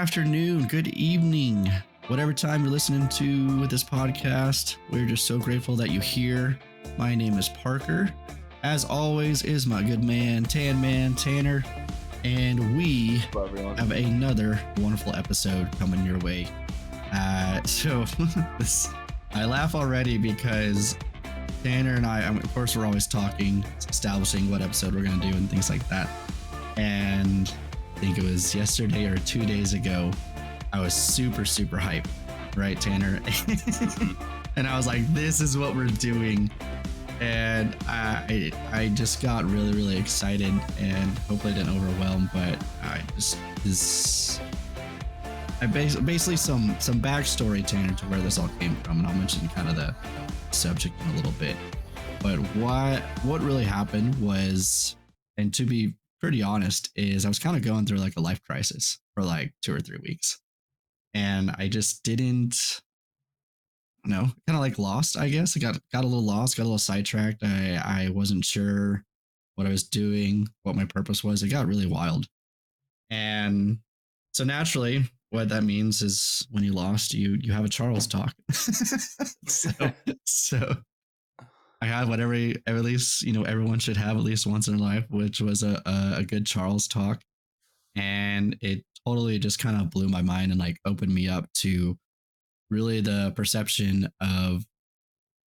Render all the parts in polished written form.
afternoon, good evening, whatever time you're listening to this podcast. We're just so grateful that you're here. My name is Parker. As always, is my good man, Tanner, and we have another wonderful episode coming your way. I laugh already because Tanner and I, of course, we're always talking, establishing what episode we're going to do and things like that. And I think it was yesterday or 2 days ago, I was super hyped, right, Tanner? And I was like, this is what we're doing. And I just got really excited, and hopefully didn't overwhelm, but basically some backstory, Tanner, to where this all came from, and I'll mention kind of the subject in a little bit. But what really happened was, and to be pretty honest, is I was kind of going through like a life crisis for like 2 or 3 weeks, and I just didn't kind of like lost, I guess. I got a little lost, got a little sidetracked. I wasn't sure what I was doing, what my purpose was. It got really wild. And so naturally, what that means is when you lost, you have a Charles talk. so I had what at least, everyone should have at least once in their life, which was a good Charles talk. And it totally just kind of blew my mind and like opened me up to really the perception of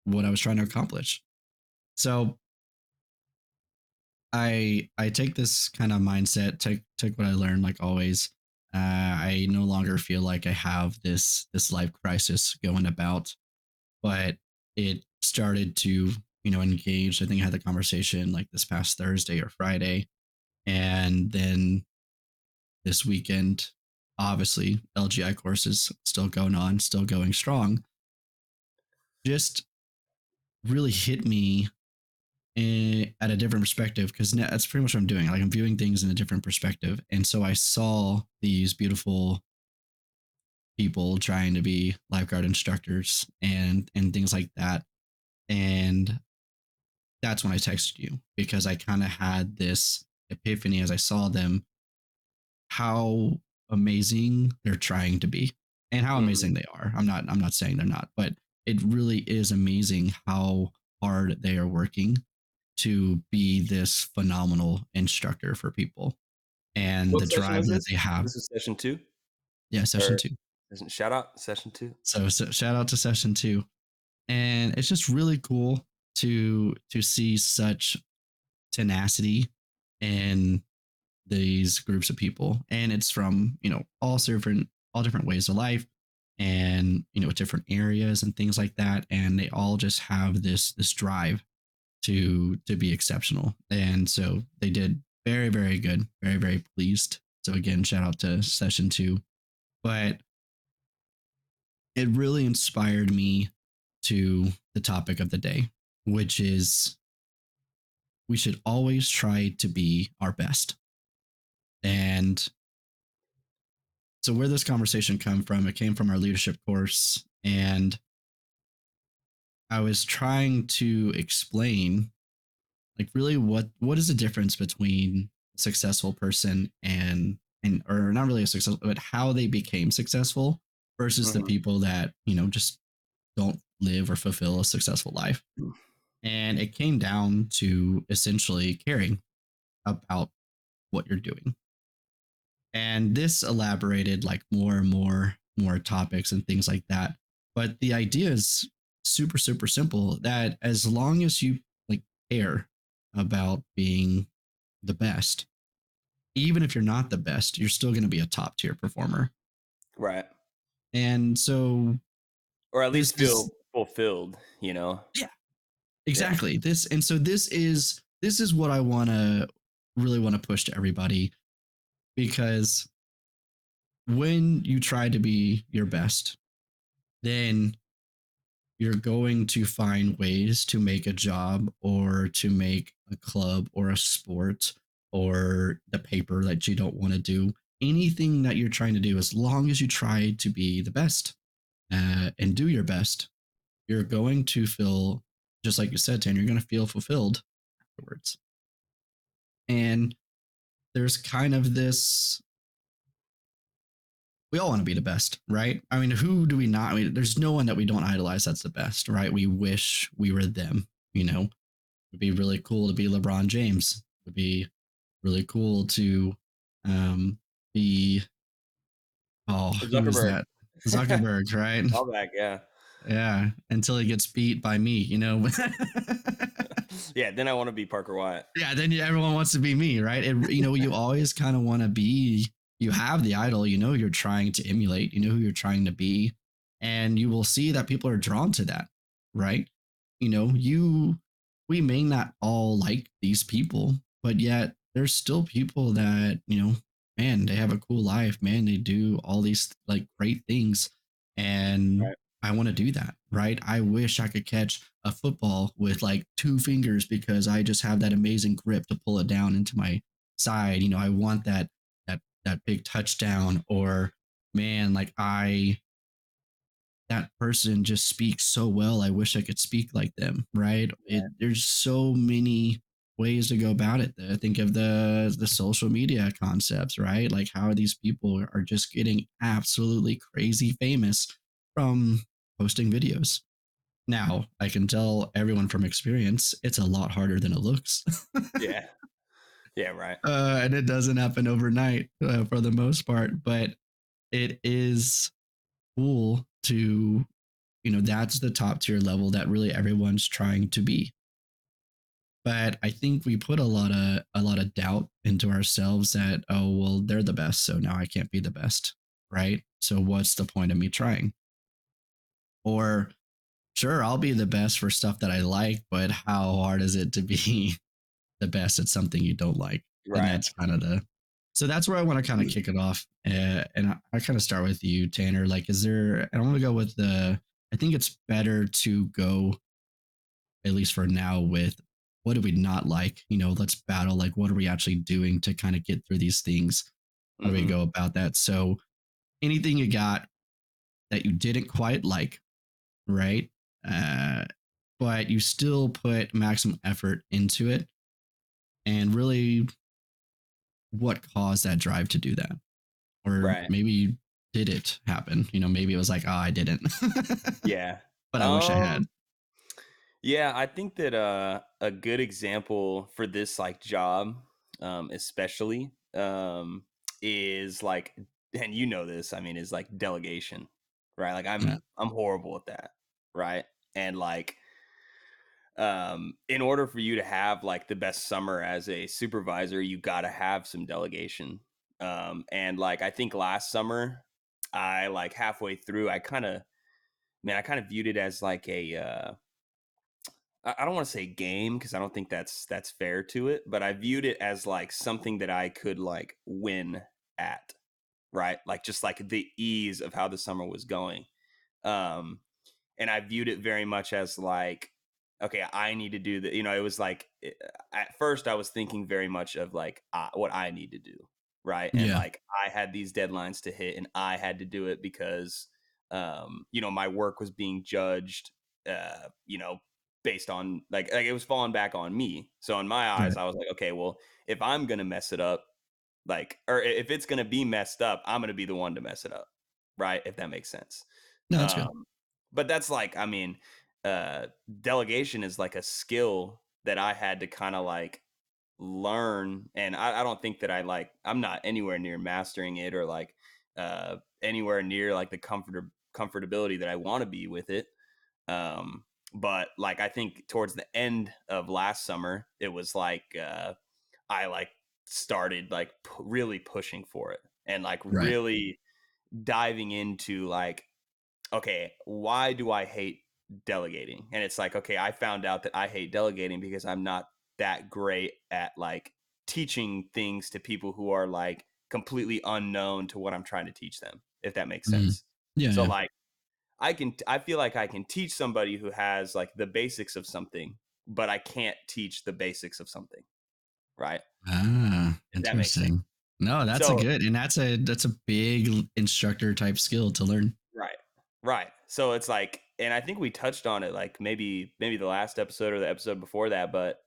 what I was trying to accomplish. So I take this kind of mindset, take what I learned, like always. I no longer feel like I have this life crisis going about, but it started to engage. I think I had the conversation like this past Thursday or Friday, and then this weekend, obviously LGI courses still going on, still going strong. Just really hit me at a different perspective, because that's pretty much what I'm doing. Like, I'm viewing things in a different perspective. And so I saw these beautiful people trying to be lifeguard instructors and things like that. And that's when I texted you, because I kind of had this epiphany as I saw them, how amazing they're trying to be and how amazing they are. I'm not saying they're not, but it really is amazing how hard they are working to be this phenomenal instructor for people, and the drive that they have. This is session 2. Yeah, session 2. Shout out session 2. So shout out to session 2. And it's just really cool to see such tenacity in these groups of people, and it's from all different ways of life, and different areas and things like that, and they all just have this drive to be exceptional. And so they did very good, very pleased. So again, shout out to session 2. But it really inspired me to the topic of the day, which is we should always try to be our best. And so where this conversation it came from our leadership course, and I was trying to explain like really what is the difference between a successful person and or not really a successful, but how they became successful versus the people that just don't live or fulfill a successful life. And it came down to essentially caring about what you're doing. And this elaborated like more and more topics and things like that. But the idea is super simple, that as long as you like care about being the best, even if you're not the best, you're still going to be a top tier performer. Right. And so, or at least feel fulfilled, Yeah, exactly. Yeah. This is what I really want to push to everybody, because when you try to be your best, then you're going to find ways to make a job or to make a club or a sport or the paper that you don't want to do. Anything that you're trying to do, as long as you try to be the best and do your best, you're going to feel, just like you said, Tan, you're going to feel fulfilled afterwards. And there's kind of this we all want to be the best, right? I mean, who do we not? I mean, there's no one that we don't idolize that's the best, right? We wish we were them, you know? It'd be really cool to be LeBron James. It'd be really cool to be, oh, who's Zuckerberg. that? Zuckerberg, right? All back, yeah. Yeah, until he gets beat by me, you know? Yeah, then I want to be Parker Wyatt. Yeah, then everyone wants to be me, right? You know, you always kind of want to be, you have the idol, you know, you're trying to emulate, you know, who you're trying to be. And you will see that people are drawn to that, right? You know, we may not all like these people, but yet there's still people that, you know, man, they have a cool life, man, they do all these like great things. And Right. I want to do that, right? I wish I could catch a football with like two fingers because I just have that amazing grip to pull it down into my side. You know, I want that big touchdown, or man, like I that person just speaks so well. I wish I could speak like them, right? There's so many ways to go about it. I think of the social media concepts, right? Like how these people are just getting absolutely crazy famous from posting videos. Now, I can tell everyone from experience, it's a lot harder than it looks. Yeah. Yeah, right. And it doesn't happen overnight for the most part, but it is cool to, you know, that's the top tier level that really everyone's trying to be. But I think we put a lot of doubt into ourselves that, oh, well, they're the best, so now I can't be the best, right? So what's the point of me trying? Or sure, I'll be the best for stuff that I like, but how hard is it to be the best at something you don't like? And Right. that's kind of the, so that's where I want to kind of kick it off. And I kind of start with you, Tanner. Like, is there, I want to go with I think it's better to go, at least for now, with what do we not like? You know, let's battle. Like, what are we actually doing to kind of get through these things? How do we Hmm. go about that? So, anything you got that you didn't quite like, right? Uh, but you still put maximum effort into it, and really what caused that drive to do that? Or Right. maybe did it happen? You know, maybe it was like, oh, I didn't, Yeah. but I wish I had. Um, yeah, I think that a good example for this like job, especially, is like, and you know this, I mean, is like delegation, right? Like Yeah. I'm horrible at that, right? And like in order for you to have like the best summer as a supervisor, you got to have some delegation. And like I think last summer, I like halfway through, I kind of, man, I kind of viewed it as like a I don't want to say game because I don't think that's fair to it, but I viewed it as like something that I could like win at, right? Like just like the ease of how the summer was going. Um and I viewed it very much as like, okay, I need to do the, it was like, at first I was thinking very much of like what I need to do, right? And Yeah. like I had these deadlines to hit and I had to do it because, my work was being judged, based on like it was falling back on me. So in my eyes, Right. I was like, okay, well, if I'm going to mess it up, like, or if it's going to be messed up, I'm going to be the one to mess it up, right? If that makes sense. No, that's good. Um, but that's like, I mean, uh, delegation is like a skill that I had to kind of like learn. And I don't think that I'm not anywhere near mastering it or like anywhere near like the comfortability that I want to be with it. But like, I think towards the end of last summer, it was like, I like started like really pushing for it and like Right. really diving into like, okay, why do I hate delegating? And it's like, okay, I found out that I hate delegating because I'm not that great at like teaching things to people who are like completely unknown to what I'm trying to teach them, if that makes Mm. sense. Yeah. So Yeah. like I feel like I can teach somebody who has like the basics of something, but I can't teach the basics of something, right? Ah, If that makes sense. interesting. No, that's a So good, and that's a big instructor type skill to learn. right. Right. So it's like, and I think we touched on it like maybe the last episode or the episode before that, but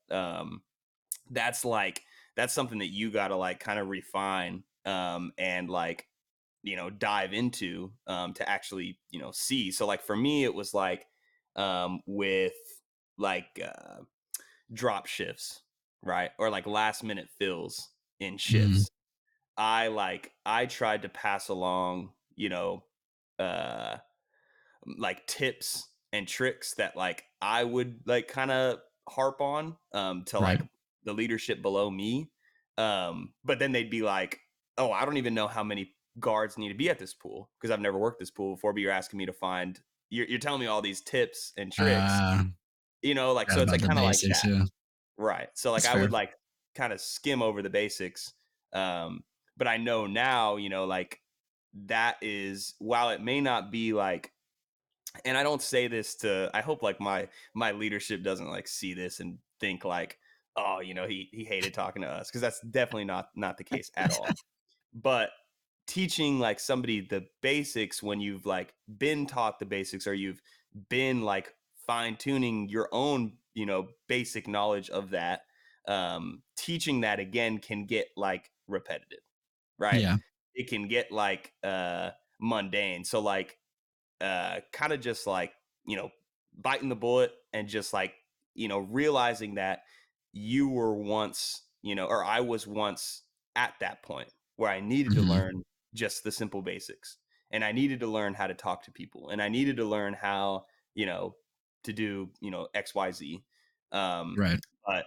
that's like that's something that you got to like kind of refine and like dive into, to actually, see. So like for me, it was like, with like, drop shifts, right? Or like last minute fills in Mhm. shifts. I tried to pass along, uh like tips and tricks that like I would like kind of harp on, to Right. like the leadership below me. But then they'd be like, "Oh, I don't even know how many guards need to be at this pool because I've never worked this pool before, but you're asking me to find you're telling me all these tips and tricks, Uh, like Forgot so it's about like the kind of like basics. that." Yeah. Right. So like That's I would fair. like kind of skim over the basics. But I know now, like that is, while it may not be like, and I don't say this to, I hope like my leadership doesn't like see this and think like, oh, he hated talking to us, because that's definitely not the case at all. But teaching like somebody the basics when you've like been taught the basics, or you've been like fine tuning your own, basic knowledge of that, teaching that again can get like repetitive, right? Yeah. It can get like mundane. So like, kind of just like, you know biting the bullet, and just like, realizing that you were once, or I was once at that point where I needed to Mhm. learn just the simple basics, and I needed to learn how to talk to people, and I needed to learn how, you know to do, XYZ. um Right. but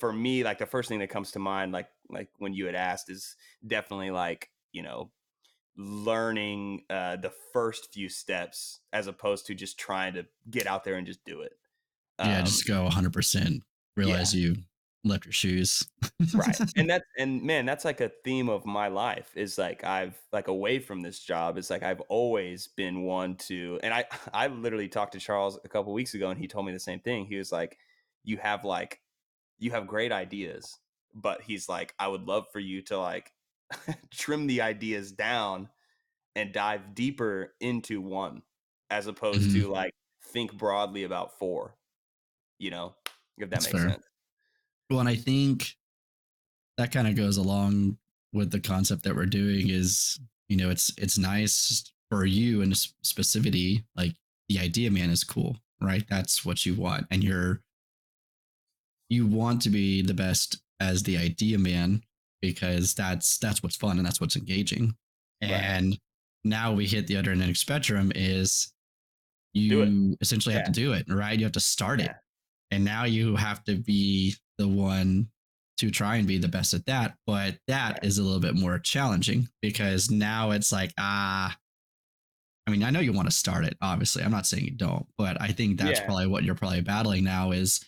for me, like the first thing that comes to mind, like when you had asked, is definitely like, learning the first few steps, as opposed to just trying to get out there and just do it. Yeah. Um, Just go 100%. yeah, Realize you left your shoes. right. And man, that's like a theme of my life, is like I've like, away from this job, it's like I've always been one to, and I I literally talked to Charles a couple weeks ago, and he told me the same thing. He was like, you have like you have great ideas, but he's like, I would love for you to like trim the ideas down and dive deeper into one, as opposed Mhm. to like think broadly about four, you know, if that That's makes fair. sense. Well, and I think that kind of goes along with the concept that we're doing is, it's nice for you in specificity, like the idea man is cool, right? That's what you want. And you want to be the best as the idea man because that's what's fun and that's what's engaging. Right. And now we hit the other end of the spectrum is Do it. you essentially have to Yeah. do it, right? You have to start it. Yeah. And now you have to be the one to try and be the best at that. But that Right. is a little bit more challenging because now it's like, I mean, I know you want to start it, obviously. I'm not saying you don't, but I think that's Yeah. probably what you're probably battling now is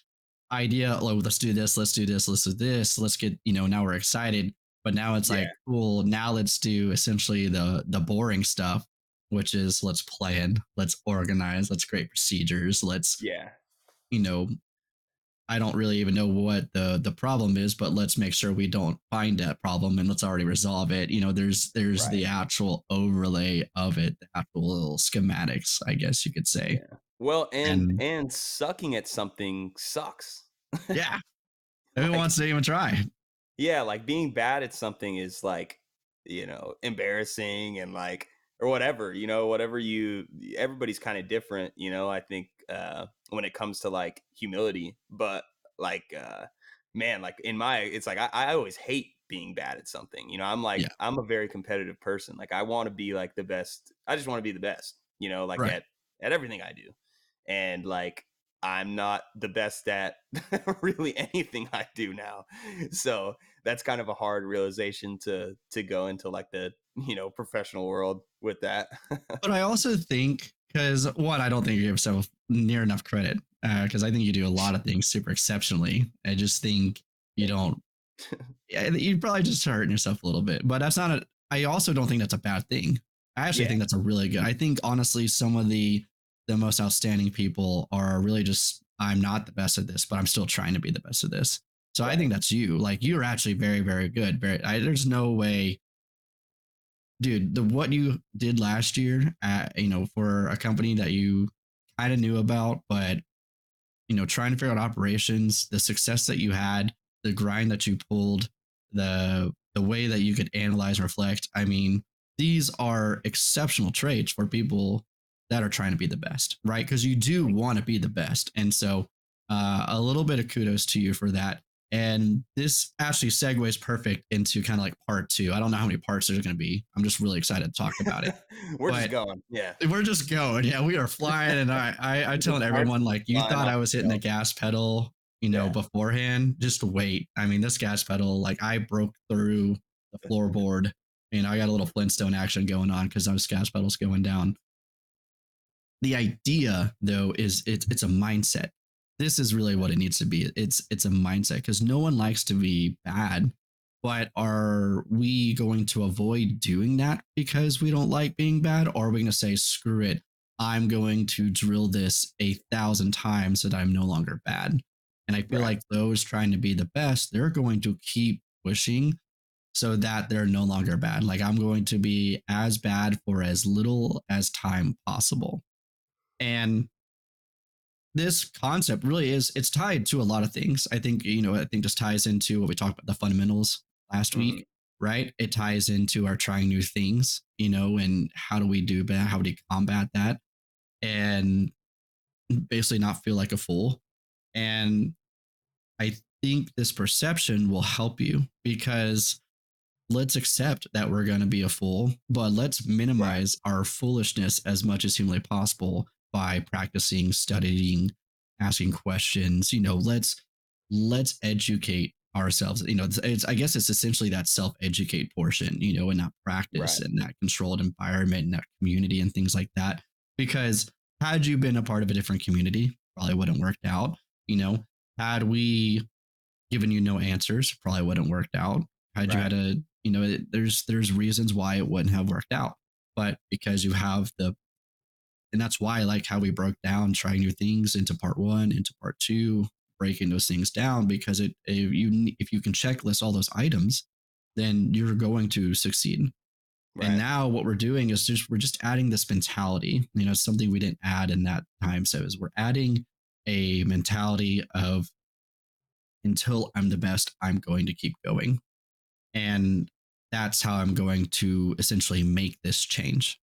idea, like, let's do this, let's do this, let's do this, let's get, now we're excited. But now it's Yeah. like, cool, now let's do essentially the boring stuff, which is let's plan, let's organize, let's create procedures, let's, Yeah. you know, I don't really even know what the problem is, but let's make sure we don't find that problem and let's already resolve it. There's Right. the actual overlay of it, the actual little schematics, I guess you could say. Yeah. Well, and And sucking at something sucks. yeah, who Like, wants to even try? yeah, like being bad at something is like, embarrassing, and like, or whatever, whatever everybody's kind of different, I think, when it comes to like humility. But like, man, like in my, it's like I always hate being bad at something. I'm like, Yeah, I'm a very competitive person. Like I want to be like the best. I just want to be the best, like right. at everything I do. And like, I'm not the best at really anything I do now. So that's kind of a hard realization to go into like the, professional world with that. But I also think because one, I don't think you give yourself near enough credit because I think you do a lot of things super exceptionally. I just think you Thank you. don't. Yeah, you probably just hurting yourself a little bit, but that's not a. I also don't think that's a bad thing. I actually Yeah. think that's a really good. I think honestly, some of the most outstanding people are really just I'm not the best at this, but I'm still trying to be the best at this. So I Right. think that's you. Like you're actually very very good. There's no way, dude. The what you did last year, for a company that you kind of knew about, but trying to figure out operations, the success that you had, the grind that you pulled, the way that you could analyze and reflect. I mean, these are exceptional traits for people that are trying to be the best, right? Because you do want to be the best. And so a little bit of kudos to you for that. And this actually segues perfect into kind of like part two. I don't know how many parts there's going to be. I'm just really excited to talk about it. We're just But going. Yeah. we're just going. Yeah, we are flying. And I The telling parts everyone, like, you flying thought off I the was hitting the shelf. gas pedal, Yeah. beforehand. Just wait. I mean, this gas pedal, like, I broke through the floorboard. I got a little Flintstone action going on because those gas pedals going down. The idea, though, is it's a mindset. This is really what it needs to be. It's a mindset because no one likes to be bad, but are we going to avoid doing that because we don't like being bad, or are we going to say screw it? I'm going to drill this 1,000 times so that I'm no longer bad. And I feel Right. like those trying to be the best, they're going to keep pushing so that they're no longer bad. Like, I'm going to be as bad for as little as time possible. And this concept really is, it's tied to a lot of things. I think, I think this ties into what we talked about, the fundamentals last Hmm. week, right? It ties into our trying new things, and how do we do that? How do we combat that? And basically not feel like a fool. And I think this perception will help you because let's accept that we're going to be a fool, but let's Right. minimize our foolishness as much as humanly possible by practicing, studying, asking questions. Let's educate ourselves. It's I guess it's essentially that self-educate portion, and that practice Right. and that controlled environment and that community and things like that. Because had you been a part of a different community, probably wouldn't worked out. You know, had we given you no answers, probably wouldn't worked out. Had you Right. had a, there's reasons why it wouldn't have worked out, but because you have and that's why I like how we broke down trying new things into part one, into part two, breaking those things down because if you can checklist all those items, then you're going to succeed. And Right. now what we're doing is we're just adding this mentality, something we didn't add in that time. So is we're adding a mentality of until I'm the best, I'm going to keep going. And that's how I'm going to essentially make this change.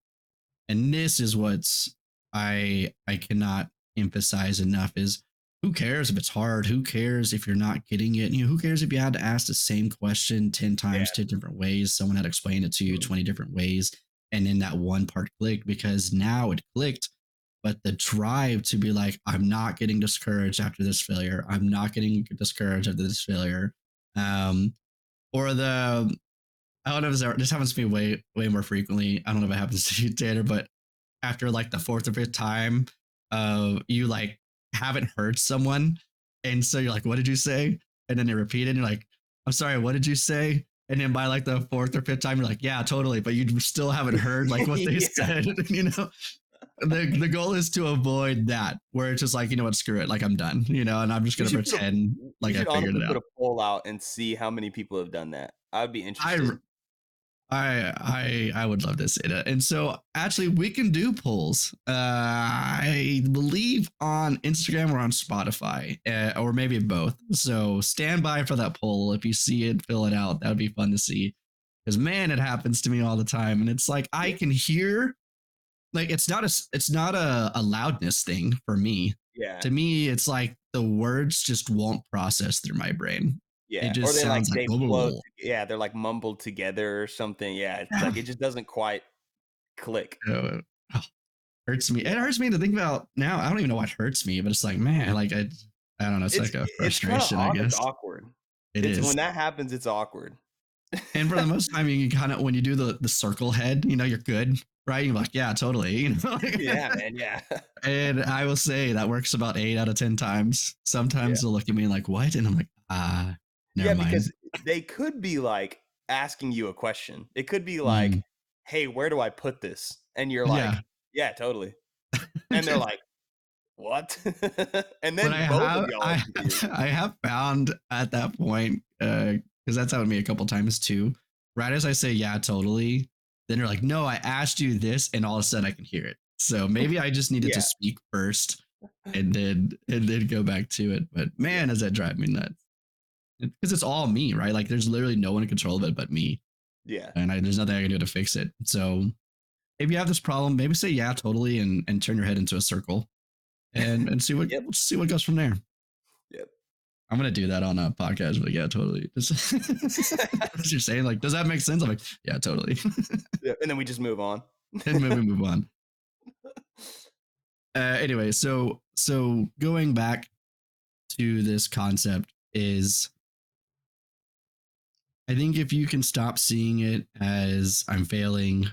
And this is what's I cannot emphasize enough is who cares if it's hard? Who cares if you're not getting it? Who cares if you had to ask the same question 10 Yeah. times, 10 different ways? Someone had explained it to you Mhm. 20 different ways. And then that one part clicked because now it clicked. But the drive to be like, I'm not getting discouraged after this failure. I'm not getting discouraged after this failure. Um, or the I don't know if this happens to me way more frequently. I don't know if it happens to you, Tanner, but after like the fourth or fifth time, you like haven't heard someone, and so you're like, "What did you say?" And then they repeat it, and you're like, "I'm sorry, what did you say?" And then by like the fourth or fifth time, you're like, "Yeah, totally," but you still haven't heard like what they Yeah. said. The goal is to avoid that, where it's just like, what, screw it, like I'm done, and I'm just We gonna should put a pretend we like I should figured honestly it put out. a poll out and see how many people have done that. I'd be I interested. I would love to say that. And so actually we can do polls. I believe on Instagram or on Spotify, or maybe both. So stand by for that poll. If you see it, fill it out. That would be fun to see. Because man, it happens to me all the time, and it's like I Yeah. can hear. Like it's not a loudness thing for me. Yeah. To me, it's like the words just won't process through my brain. It Yeah. Or just they like sounds like they blah, blah, flow blah. yeah, they're like mumbled together or something. Yeah, it's Yeah. like it just doesn't quite click. Uh, hurts me. It Yeah. hurts me to think about now. I don't even know what hurts me, but it's like, man, like I don't know. It's like a It's kinda frustration, I it's guess. awkward. It It's is. when that happens, it's awkward. And for the most time, you can kind of, when you do the circle head, you're good, right? You're like, yeah, totally. Yeah, man, yeah. And I will say that works about 8 out of 10 times. Yeah. Sometimes they'll look at me like, what? And I'm like, never Yeah, mind. because they could be, like, asking you a question. It could be like, Mm, "Hey, where do I put this?" And you're yeah. like, "Yeah, totally." And they're like, "What?" And But then both of y'all are confused. I have found at that point, because that's happened to me a couple times too. Right as I say, yeah, totally, then you're like, no, I asked you this, and all of a sudden I can hear it. So maybe I just needed to Yeah, speak first and then go back to it. But yeah. man, does that drive me nuts. Because it's all me, right? Like there's literally no one in control of it but me. Yeah. and there's nothing I can do to fix it. So if you have this problem, maybe say yeah, totally, and turn your head into a circle and Yep. see what goes from there. Yep. I'm gonna do that on a podcast, but yeah, totally. As you're saying, like, does that make sense? I'm like, yeah, totally. Yep. And then we just move on. And then we move on. Anyway, so going back to this concept is, I think if you can stop seeing it as I'm failing,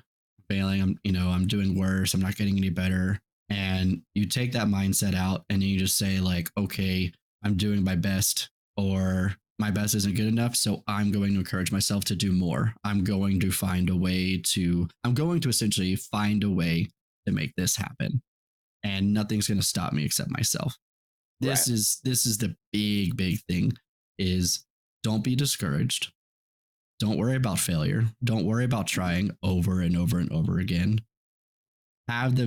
I'm doing worse, I'm not getting any better, and you take that mindset out and you just say like, okay, I'm doing my best, or my best isn't good enough, so I'm going to encourage myself to do more. I'm going to essentially find a way to make this happen, and nothing's going to stop me except myself. Right. This is the big thing, is don't be discouraged. Don't worry about failure. Don't worry about trying over and over and over again. Have the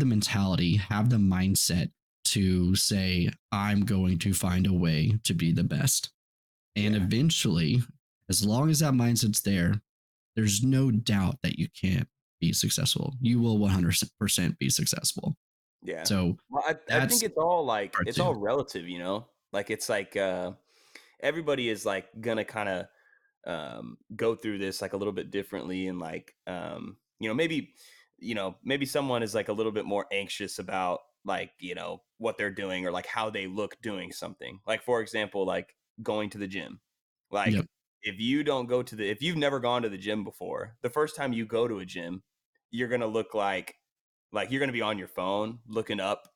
mentality, have the mindset to say, I'm going to find a way to be the best. And Yeah. eventually, as long as that mindset's there, there's no doubt that you can't be successful. You will 100% be successful. Yeah. So Well, I think that's it's all like part it's two. all relative, you know? Like it's like everybody is like gonna kind of go through this like a little bit differently, and like maybe maybe someone is like a little bit more anxious about like what they're doing or like how they look doing something, like for example like going to the gym. Like Yep. if you've never gone to the gym before, the first time you go to a gym, you're gonna look like you're gonna be on your phone looking up.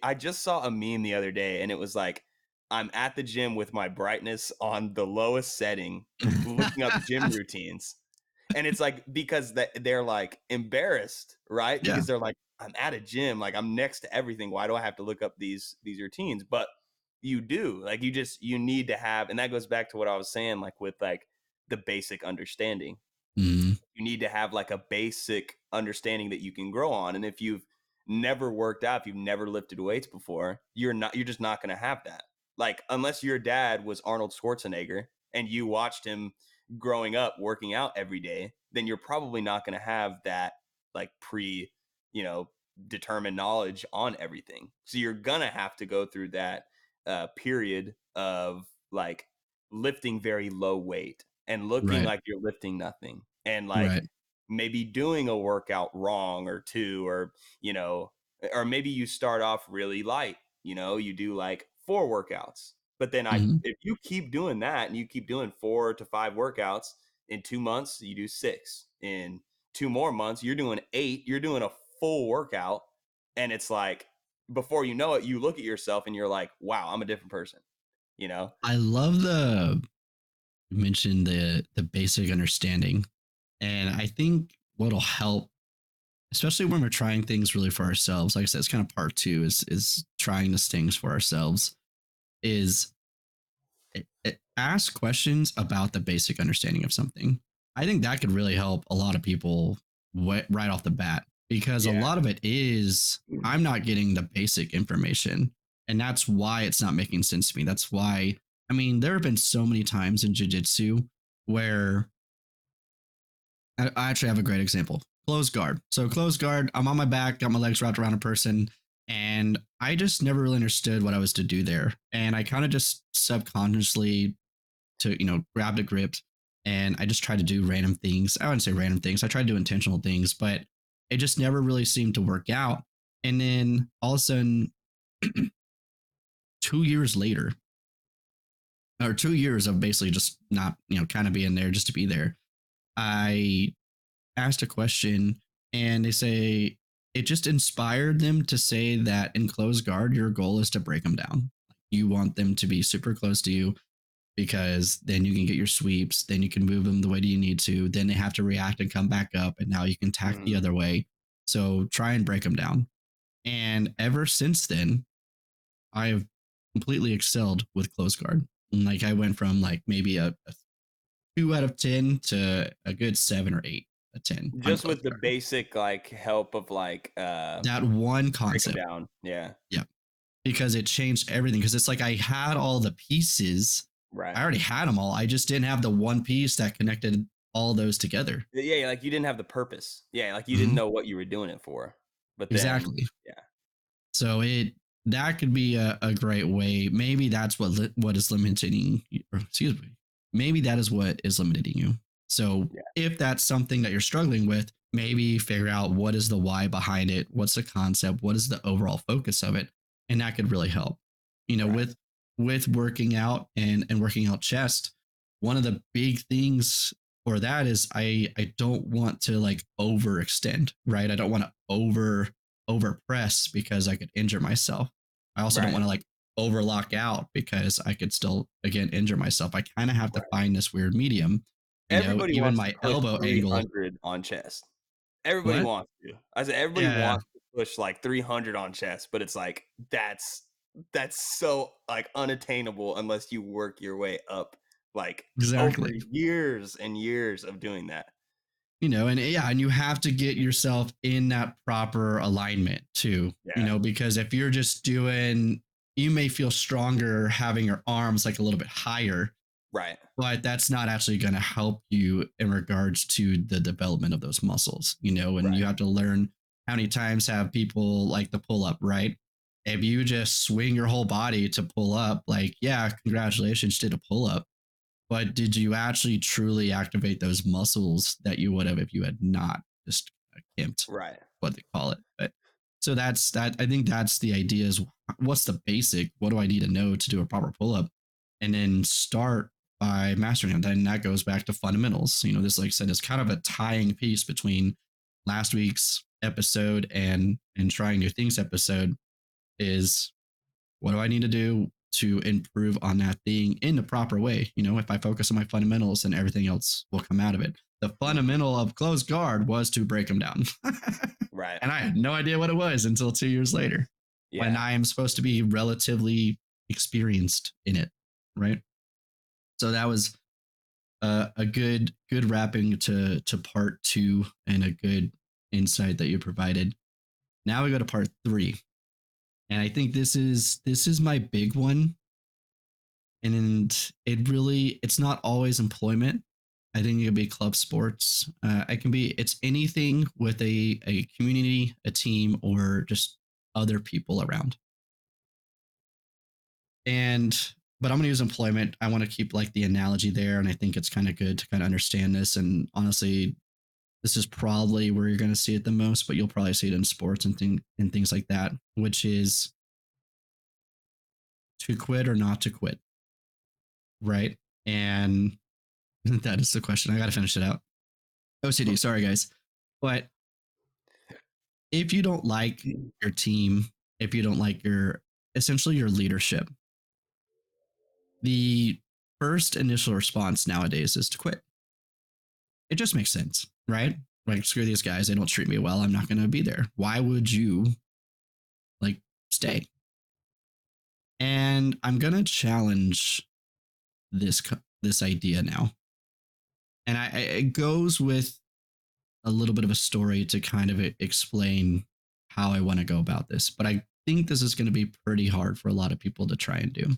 I just saw a meme the other day, and it was like, I'm at the gym with my brightness on the lowest setting, looking up gym routines. And it's like, because they're like embarrassed, right? Yeah. Because they're like, I'm at a gym, like I'm next to everything. Why do I have to look up these routines? But you do, like you need to have, and that goes back to what I was saying, like with like the basic understanding. Mhm. You need to have like a basic understanding that you can grow on. And if you've never worked out, if you've never lifted weights before, you're just not going to have that. Like unless your dad was Arnold Schwarzenegger and you watched him growing up working out every day, then you're probably not going to have that like you know, determined knowledge on everything. So you're going to have to go through that period of like lifting very low weight and looking Right. like you're lifting nothing, and like Right. maybe doing a workout wrong or two, or you know or maybe you start off really light, you do like 4 workouts, but then I Mhm. if you keep doing that and you keep doing 4 to 5 workouts, in 2 months you do 6, in 2 more months you're doing 8, you're doing a full workout, and it's like before you know it, you look at yourself and you're like, wow, I'm a different person, you know. I love the you mentioned the basic understanding. And I think what'll help, especially when we're trying things really for ourselves, like I said, it's kind of part two, is trying these things for ourselves, is ask questions about the basic understanding of something. I think that could really help a lot of people right off the bat, because a Yeah. lot of it is I'm not getting the basic information. And that's why it's not making sense to me. That's why, I mean, there have been so many times in jujitsu where I actually have a great example. Closed guard. So closed guard, I'm on my back, got my legs wrapped around a person, and I just never really understood what I was to do there. And I kind of just subconsciously grabbed a grip, and I just tried to do random things. I wouldn't say random things. I tried to do intentional things, but it just never really seemed to work out. And then all of a sudden, 2 years later, or 2 years of basically just not, kind of being there just to be there, I asked a question, and they say it just inspired them to say that in close guard, your goal is to break them down. You want them to be super close to you, because then you can get your sweeps, then you can move them the way that you need to. Then they have to react and come back up, and now you can tack the Mhm. other way. So try and break them down. And ever since then, I've completely excelled with close guard. And like I went from like maybe a 2 out of 10 to a good 7 or 8 out of 10 on Just close with the guard. basic like help of like That one break them concept. down. Yeah. Yeah. Because it changed everything. Because it's like I had all the pieces. Right. I already had them all. I just didn't have the one piece that connected all those together. Yeah, like you didn't have the purpose. Yeah, like you didn't Mhm. know what you were doing it for. But then, Exactly. yeah, So that could be a great way. Maybe that's what is limiting you, or excuse me. Maybe that is what is limiting you. So yeah, if that's something that you're struggling with, maybe figure out what is the why behind it, what's the concept, what is the overall focus of it, and that could really help. You know, right, with working out and working out chest, one of the big things for that is I don't want to like overextend, right? I don't want to over press because I could injure myself. I also don't right, want to like overlock out because I could still again injure myself. I kind of have to right. find this weird medium. You know, Everybody even wants to my push elbow angle. 300 on chest. Everybody What? wants to. I said everybody Yeah, wants to push like 300 on chest, but it's like that's so like unattainable unless you work your way up like over exactly. years and years of doing that. You know, and yeah, and you have to get yourself in that proper alignment too, you Yeah. know, because if you're just doing, you may feel stronger having your arms like a little bit higher, Right. but that's not actually going to help you in regards to the development of those muscles, you know, and Right. you have to learn how many times have people like the pull up, right? If you just swing your whole body to pull up, like, yeah, congratulations, did a pull up, but did you actually truly activate those muscles that you would have if you had not just gimped, Right. what they call it? But so that's that. I think that's the idea is what's the basic? What do I need to know to do a proper pull up? And then start by mastering it. Then that goes back to fundamentals. You know, this, like I said, is kind of a tying piece between last week's episode and trying new things episode is what do I need to do to improve on that thing in the proper way? You know, if I focus on my fundamentals, then everything else will come out of it. The Mhm. fundamental of closed guard was to break them down. Right. And I had no idea what it was until 2 years later when Yeah. I am supposed to be relatively experienced in it. Right. So that was a good wrapping to part two and a good insight that you provided. Now we go to part three. And I think this is my big one, and it's not always employment. I think it can be club sports. It can be it's anything with a community, a team, or just other people around. And but I'm going to use employment. I want to keep like the analogy there, and I think it's kind of good to kind of understand this. And honestly, this is probably where you're going to see it the most, but you'll probably see it in sports and things like that, which is to quit or not to quit, right? And that is the question. I got to finish it out. OCD, sorry guys. But if you don't like your team, if you don't like your essentially your leadership, the first initial response nowadays is to quit. It just makes sense, right? Like, screw these guys. They don't treat me well. I'm not going to be there. Why would you like stay? And I'm going to challenge this idea now. And it goes with a little bit of a story to kind of explain how I want to go about this. But I think this is going to be pretty hard for a lot of people to try and do.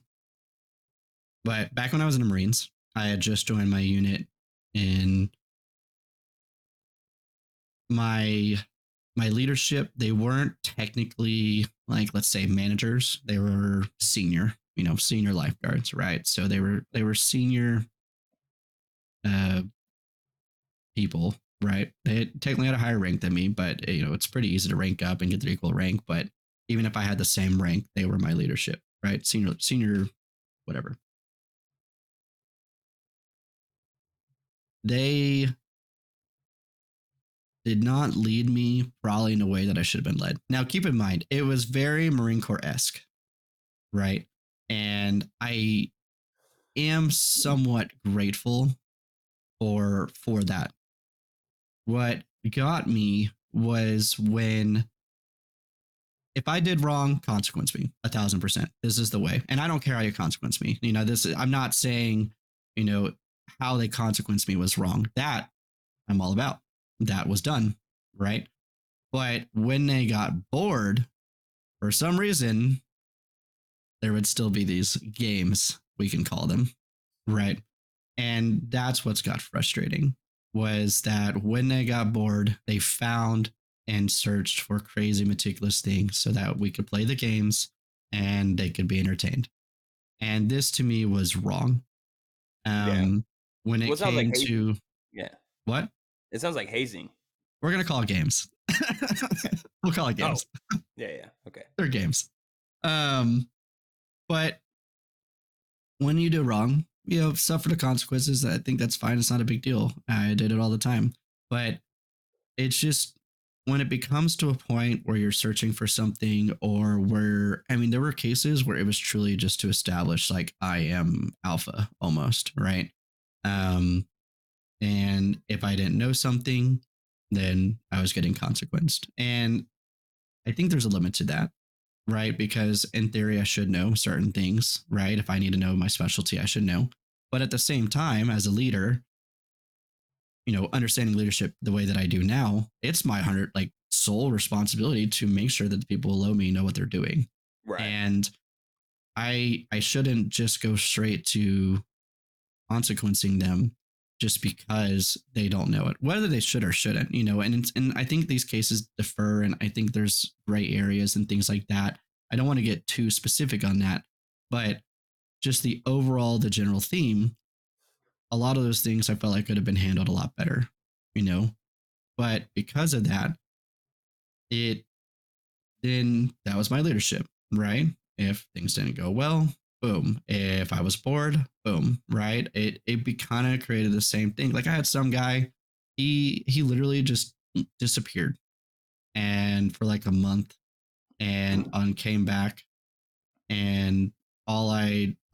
But back when I was in the Marines, I had just joined my unit, and my my leadership, they weren't technically like, let's say, managers. They were senior, you know, senior lifeguards, right? So they were senior uh people, right? They technically had a higher rank than me, but you know, it's pretty easy to rank up and get their equal rank. But even if I had the same rank, they were my leadership, right? Senior, whatever. They did not lead me probably in a way that I should have been led. Now, keep in mind, it was very Marine Corps esque, right? And I am somewhat grateful for that. What got me was when if I did wrong, consequence me 1,000%. This is the way. And I don't care how you consequence me. You know, I'm not saying, you know, how they consequence me was wrong. That I'm all about. That was done. Right. But when they got bored, for some reason, there would still be these games, we can call them. Right. And that's what's got frustrating. was that when they got bored, they found and searched for crazy, meticulous things so that we could play the games and they could be entertained. And this to me was wrong. Yeah. When Well, it it sounds like came hazing. to Yeah. what? It sounds like hazing. We're going to call it games. Okay. We'll call it Oh, games. yeah, yeah. Okay. They're games. Um, but when you do wrong, suffer the consequences. I think that's fine. It's not a big deal. I did it all the time. But it's just when it becomes to a point where you're searching for something, or where, I mean, there were cases where it was truly just to establish like I am alpha almost, right? Um, and if I didn't know something, then I was getting consequenced. And I think there's a limit to that, right? Because in theory, I should know certain things, right? If I need to know my specialty, I should know. But at the same time, as a leader, understanding leadership the way that I do now, it's my sole responsibility to make sure that the people below me know what they're doing. Right. And I shouldn't just go straight to consequencing them just because they don't know it, whether they should or shouldn't, and I think these cases differ, and I think there's gray areas and things like that. I don't want to get too specific on that, but just the general theme, a lot of those things I felt like could have been handled a lot better, you know. But because of that, it then that was my leadership, right? If things didn't go well, boom. If I was bored, boom, right? It kind of created the same thing. Like I had some guy, he literally just disappeared and for like a month and came back, and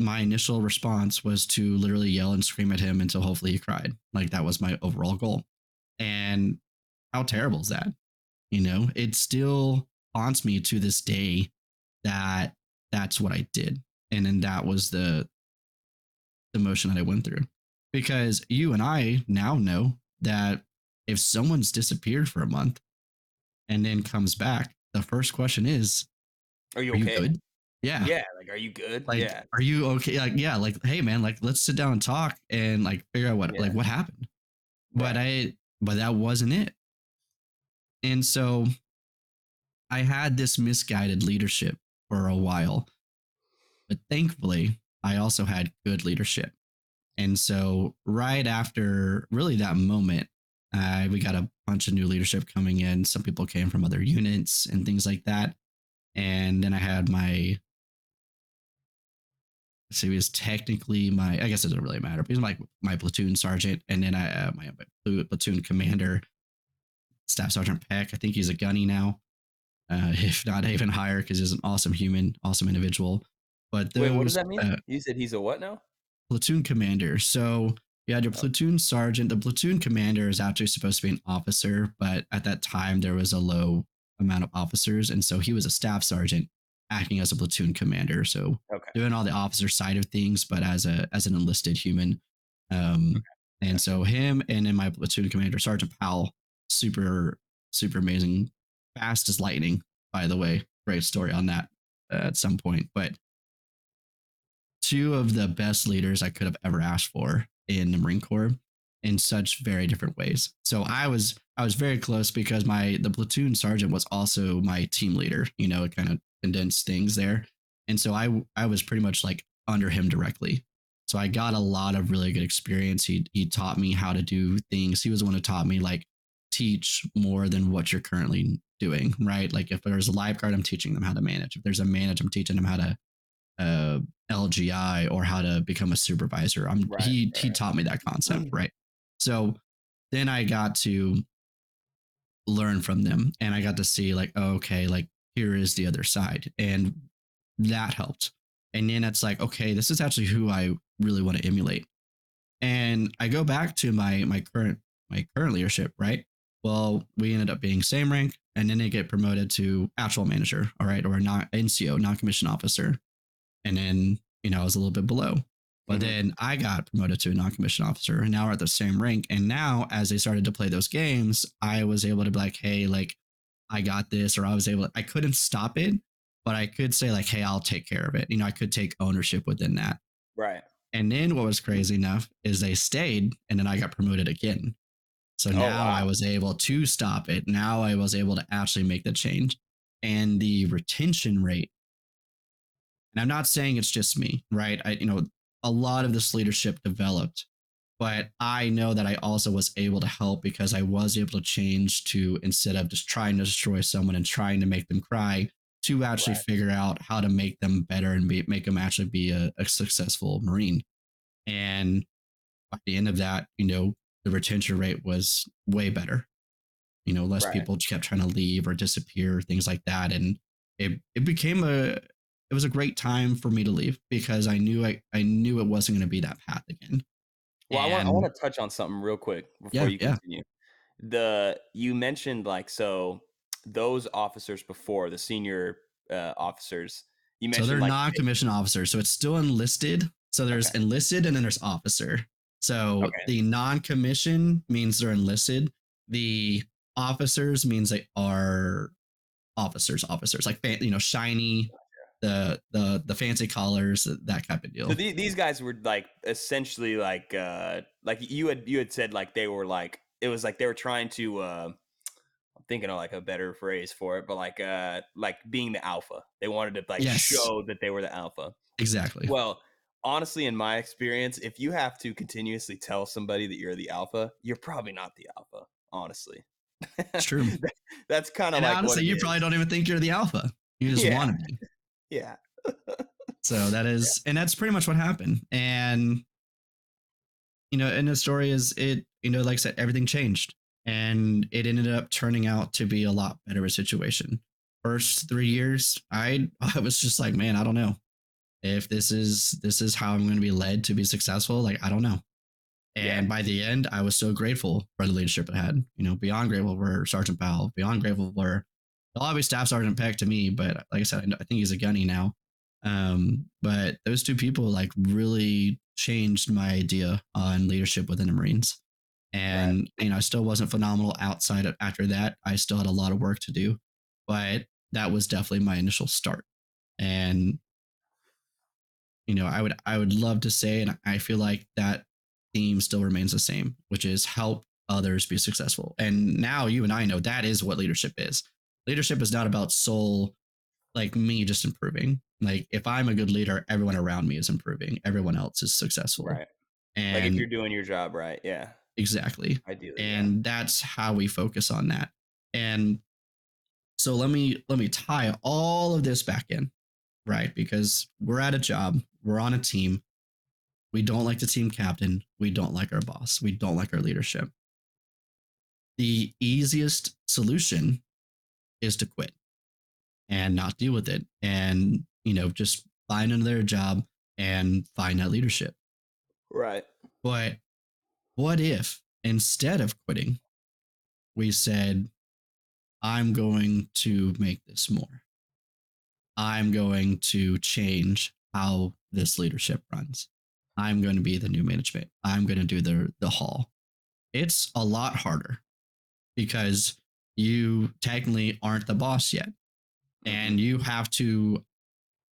my initial response was to literally yell and scream at him until hopefully he cried. Like that was my overall goal. And how terrible is that? It still haunts me to this day that that's what I did. And then that was the motion that I went through. Because you and I now know that if someone's disappeared for a month and then comes back, the first question is, Are you are you okay? good? Yeah. Yeah. Like, are you good? Like, Yeah. are you okay? Like, yeah, like, hey man, like let's sit down and talk and like figure out Yeah. what happened. But Right. but that wasn't it. And so I had this misguided leadership for a while, but thankfully I also had good leadership. And so right after really that moment, we got a bunch of new leadership coming in. Some people came from other units and things like that. And then I had so he was technically I guess it doesn't really matter, but he's like my platoon sergeant. And then my platoon commander, Staff Sergeant Peck. I think he's a gunny now, if not even higher, because he's an awesome human, awesome individual. But Wait, what does those that mean? You said he's a what now? platoon commander. So you had your Oh, platoon sergeant. The platoon commander is actually supposed to be an officer, but at that time there was a low amount of officers, and so he was a staff sergeant acting as a platoon commander. So okay. doing all the officer side of things, but as an enlisted human. Um, and Gotcha. so him and then my platoon commander, Sergeant Powell, super super amazing, fast as lightning. By the way, great story on that at some point, but two of the best leaders I could have ever asked for in the Marine Corps in such very different ways. So I was very close because the platoon sergeant was also my team leader. It kind of condensed things there. And so I was pretty much like under him directly. So I got a lot of really good experience. He taught me how to do things. He was the one who taught me like teach more than what you're currently doing, right? Like if there's a lifeguard, I'm teaching them how to manage. If there's a manager, I'm teaching them how to uh, LGI or how to become a supervisor. Right. He taught me that concept, Right. right? So then I got to learn from them, and I got to see like, oh, okay, like here is the other side, and that helped. And then it's like, okay, this is actually who I really want to emulate. And I go back to my current leadership, right? Well, we ended up being same rank, and then they get promoted to actual manager, all right, or not NCO, non-commissioned officer, and then I was a little bit below. But Hmm. then I got promoted to a non-commissioned officer, and now we're at the same rank. And now, as they started to play those games, I was able to be like, "Hey, like I got this," or I couldn't stop it, but I could say like, "Hey, I'll take care of it." I could take ownership within that. Right. And then what was crazy enough is they stayed, and then I got promoted again. So Oh now I wow. was able to stop it. Now I was able to actually make the change. And the retention rate, and I'm not saying it's just me, right? A lot of this leadership developed, but I know that I also was able to help because I was able to change to, instead of just trying to destroy someone and trying to make them cry, to actually Right. figure out how to make them better and make them actually be a successful Marine. And by the end of that, the retention rate was way better. Less Right. people kept trying to leave or disappear, things like that. And it became it was a great time for me to leave because I knew it wasn't going to be that path again. Well, I And want to touch on something real quick before yeah, you yeah. continue. The You mentioned like so those officers before the senior officers. You So mentioned they're like non-commissioned officers. So it's still enlisted. So there's okay, enlisted and then there's officer. So okay, the non-commissioned means they're enlisted. The officers means they are officers, like shiny, the fancy collars, that type of so deal. these guys were like essentially like you had said like they were like it was like they were trying to I'm thinking of like a better phrase for it, but like being the alpha. They wanted to like Yes, show that they were the alpha. exactly. Well, honestly, in my experience, if you have to continuously tell somebody that you're the alpha, you're probably not the alpha, honestly. It's true. That's kind of And like what honestly, it you probably is. don't even think you're the alpha. You just Yeah, want to be. yeah. So Yeah, and that's pretty much what happened. And and the story is, like I said, everything changed, and it ended up turning out to be a lot better of a situation. First 3 years, I was just like, man, I don't know if this is how I'm going to be led to be successful. Like, I don't know. yeah, And by the end, I was so grateful for the leadership I had. Beyond grateful for Sergeant Powell, beyond grateful for the lobby staff Sergeant Peck to me. But like I said, I think he's a gunny now. But those two people like really changed my idea on leadership within the Marines. right. And I still wasn't phenomenal outside of after that. I still had a lot of work to do, but that was definitely my initial start. And I would love to say, and I feel like that theme still remains the same, which is help others be successful. And now you and I know that is what leadership is. Leadership is not about soul, like me just improving. Like, if I'm a good leader, everyone around me is improving, everyone else is successful. Right. Like if And you're doing your job right, yeah. exactly. Ideally, yeah. And that's how we focus on that. And so let me tie all of this back in, right? Because we're at a job, we're on a team. We don't like the team captain. We don't like our boss. We don't like our leadership. The easiest solution is to quit and not deal with it, and, just find another job and find that leadership. Right. But what if instead of quitting, we said, I'm going to make this more? I'm going to change how this leadership runs. I'm going to be the new management. I'm going to do the hall. It's a lot harder because you technically aren't the boss yet. Hmm. And you have to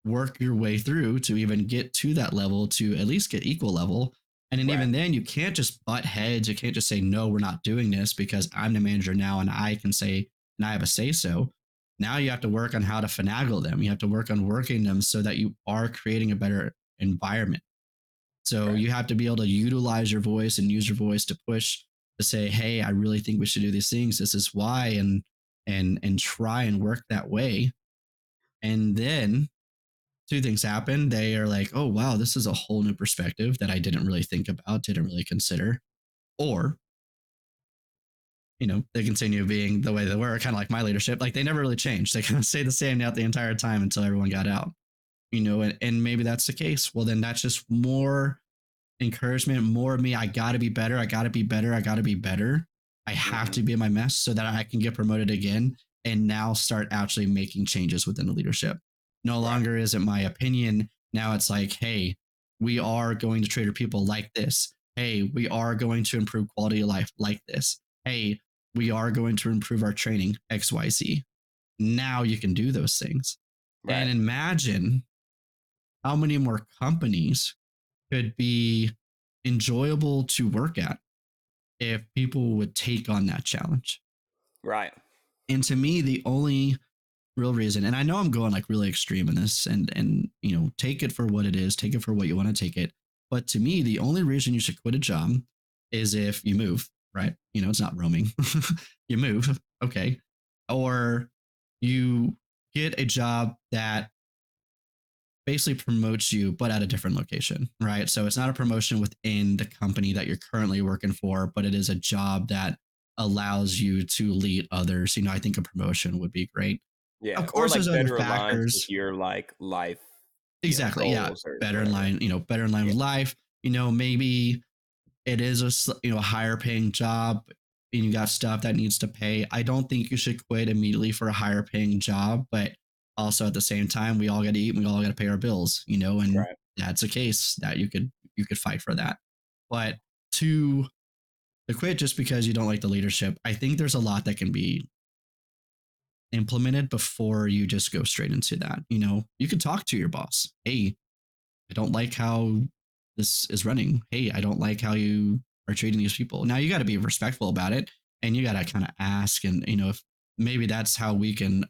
work your way through to even get to that level, to at least get equal level. And then Right. even then, you can't just butt heads. You can't just say, no, we're not doing this because I'm the manager now and I can say, and I have a say so. Now you have to work on how to finagle them. You have to work on working them so that you are creating a better environment. So Right. you have to be able to utilize your voice and use your voice to push, to say, "Hey, I really think we should do these things. This is why," and try and work that way. And then two things happen. They are like, "Oh wow, this is a whole new perspective that I didn't really think about, didn't really consider." Or they continue being the way they were, kind of like my leadership. Like, they never really changed. They kind of stayed the same out the entire time until everyone got out. And maybe that's the case. Well, then that's just more encouragement, more of me. I got to be better. I got to be better. I got to be better. I have Hmm. to be in my mess so that I can get promoted again and now start actually making changes within the leadership. No Right. longer is it my opinion. Now it's like, hey, we are going to treat our people like this. Hey, we are going to improve quality of life like this. Hey, we are going to improve our training XYZ. Now you can do those things. And Right. imagine how many more companies could be enjoyable to work at if people would take on that challenge. Right. And to me, the only real reason, and I know I'm going like really extreme in this, and take it for what it is, take it for what you want to take it. But to me, the only reason you should quit a job is if you move, right? It's not roaming. You move, okay. Or you get a job that basically promotes you, but at a different location, right? So it's not a promotion within the company that you're currently working for, but it is a job that allows you to lead others. I think a promotion would be great. Of Yeah, or course, there's like other better aligns with factors. your like life, Exactly. Yeah. goals or Better in whatever. line, better in line Yeah. with life. Maybe it is a higher paying job and you got stuff that needs to pay. I don't think you should quit immediately for a higher paying job, but also at the same time, we all got to eat, and we all got to pay our bills, and Right. that's a case that you could fight for that. But to quit just because you don't like the leadership, I think there's a lot that can be implemented before you just go straight into that. You can talk to your boss. Hey, I don't like how this is running. Hey, I don't like how you are treating these people. Now you got to be respectful about it, and you got to kind of ask. And, if maybe that's how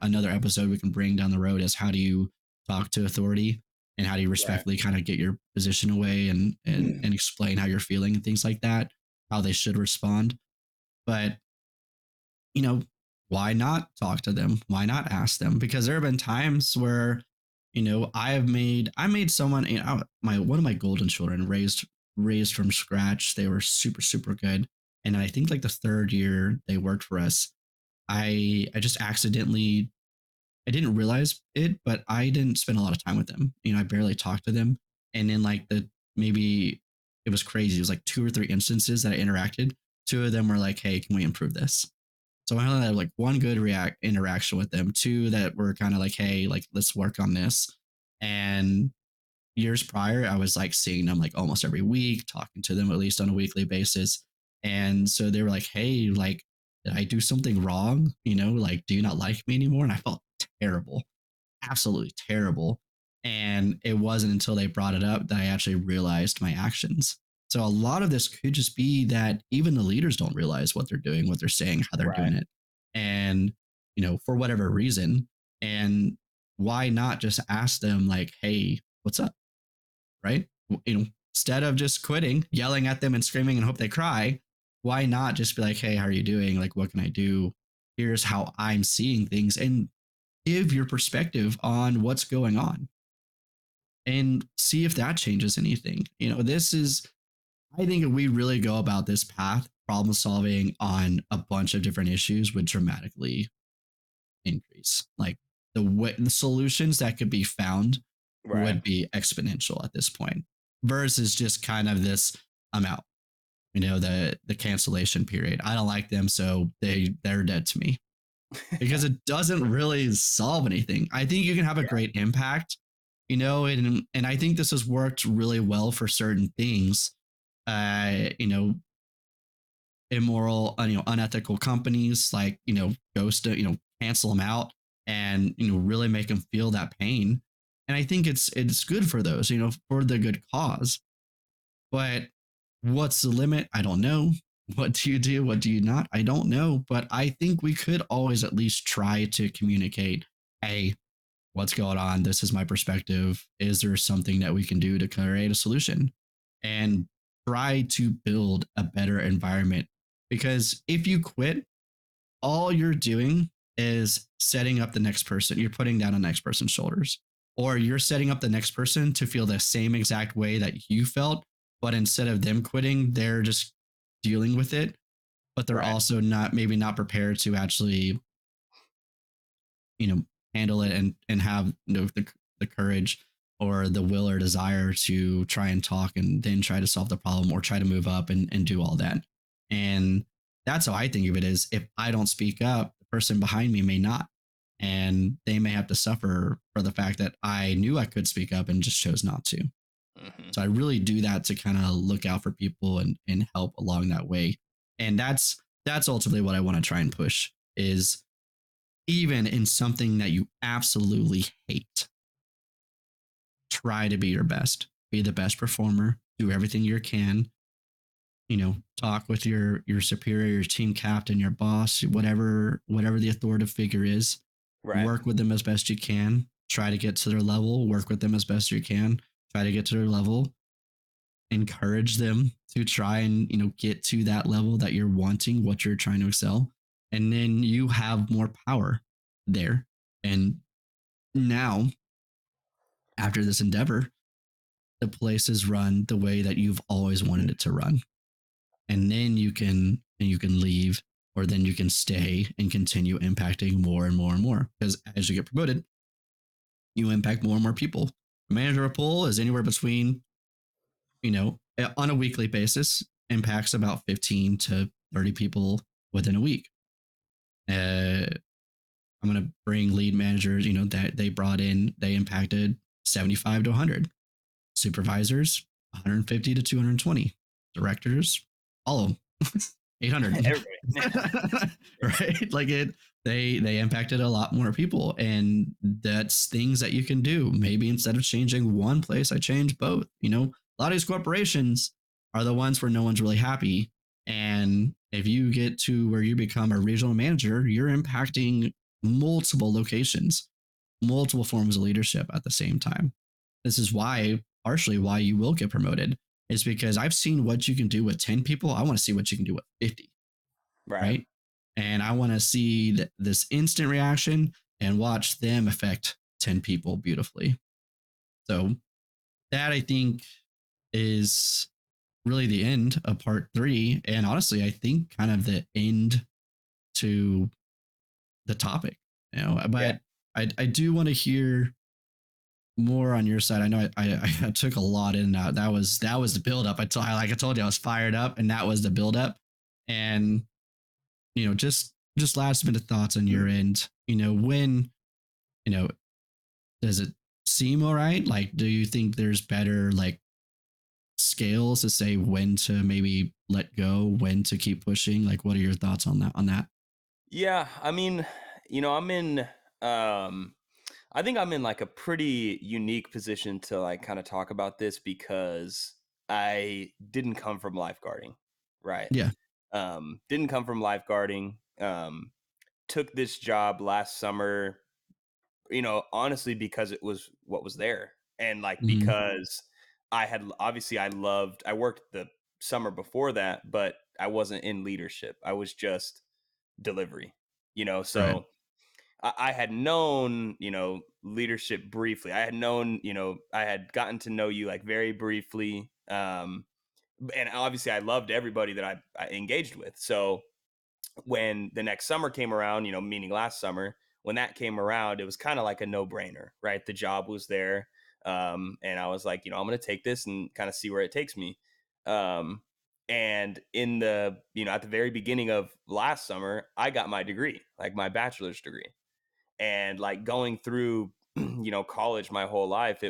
another episode we can bring down the road is how do you talk to authority and how do you Right. respectfully kind of get your position away and explain how you're feeling and things like that, how they should respond. But you know, why not talk to them? Why not ask them? Because there have been times where, I made someone, my one of my golden children raised from scratch. They were super, super good. And I think like the third year they worked for us, I just accidentally I didn't realize it, but I didn't spend a lot of time with them. I barely talked to them. And then like maybe it was crazy. It was like two or three instances that I interacted. Two of them were like, "Hey, can we improve this?" So I only had like one good react interaction with them, two that were kind of like, hey, like let's work on this. And years prior, I was like seeing them like almost every week, talking to them at least on a weekly basis. And so they were like, hey, like, did I do something wrong? Like, do you not like me anymore? And I felt terrible, absolutely terrible. And it wasn't until they brought it up that I actually realized my actions. So a lot of this could just be that even the leaders don't realize what they're doing, what they're saying, how they're Right. doing it. And, for whatever reason. And why not just ask them, like, hey, what's up? Right? Instead of just quitting, yelling at them and screaming and hope they cry, why not just be like, hey, how are you doing? Like, what can I do? Here's how I'm seeing things. And give your perspective on what's going on and see if that changes anything. I think if we really go about this path, problem solving on a bunch of different issues would dramatically increase. Like the solutions that could be found Right. would be exponential at this point versus just kind of this I'm out. The cancellation period. I don't like them, so they're dead to me because it doesn't really solve anything. I think you can have a Yeah. great impact, and I think this has worked really well for certain things. Uh, you know, Immoral, unethical companies like, ghost, cancel them out and, really make them feel that pain. And I think it's good for those, for the good cause. But what's the limit? I don't know. What do you do? What do you not? I don't know. But I think we could always at least try to communicate, hey, what's going on? This is my perspective. Is there something that we can do to create a solution and try to build a better environment? Because if you quit, all you're doing is setting up the next person. You're putting down the next person's shoulders, or you're setting up the next person to feel the same exact way that you felt. But instead of them quitting, they're just dealing with it. But they're Right. also maybe not prepared to actually, you know handle it and have the courage or the will or desire to try and talk and then try to solve the problem or try to move up and do all that. And that's how I think of it is if I don't speak up, the person behind me may not, and they may have to suffer for the fact that I knew I could speak up and just chose not to. Hmm. So I really do that to kind of look out for people and help along that way. And that's ultimately what I want to try and push is even in something that you absolutely hate, try to be your best. Be the best performer. Do everything you can. talk with your superior, your team captain, your boss, whatever the authoritative figure is. Right. Work with them as best you can. Try to get to their level. Work with them as best you can. Try to get to their level. Encourage them to try and get to that level that you're wanting, what you're trying to excel, and then you have more power there. And now, after this endeavor, the place is run the way that you've always wanted it to run, and then you can leave, or then you can stay and continue impacting more and more and more, because as you get promoted, you impact more and more people. Manager pool is anywhere between, on a weekly basis, impacts about 15 to 30 people within a week. uh, I'm going to bring lead managers, that they brought in, they impacted 75 to 100. Supervisors, 150 to 220. Directors, all of them, 800. Everybody. Right? Like they impacted a lot more people, and that's things that you can do. Maybe instead of changing one place, I change both. A lot of these corporations are the ones where no one's really happy. And if you get to where you become a regional manager, you're impacting multiple locations, multiple forms of leadership at the same time. This is why, partially why you will get promoted, is because I've seen what you can do with 10 people. I want to see what you can do with 50, Right. right? And I want to see this instant reaction and watch them affect 10 people beautifully. So that, I think, is really the end of part 3. And honestly, I think kind of the end to the topic, Yeah. but I do want to hear more on your side. I know I took a lot in. That was the build up. Like I told you, I was fired up, and that was the build up. And just last minute thoughts on your end. When you know, does it seem all right? Like, do you think there's better like scales to say when to maybe let go, when to keep pushing? Like, what are your thoughts on that? Yeah, I mean, I'm in um I think I'm in like a pretty unique position to like kind of talk about this because I didn't come from lifeguarding, right? Yeah. Didn't come from lifeguarding. Took this job last summer, honestly because it was what was there. And like Mm-hmm. because I worked the summer before that, but I wasn't in leadership. I was just delivery, Right. so I had known, leadership briefly. I had known, I had gotten to know you like very briefly. And obviously I loved everybody that I engaged with. So when the next summer came around, meaning last summer, when that came around, it was kind of like a no brainer, right? The job was there. And I was like, I'm going to take this and kind of see where it takes me. Um, and in at the very beginning of last summer, I got my degree, like my bachelor's degree. And like going through, college my whole life, or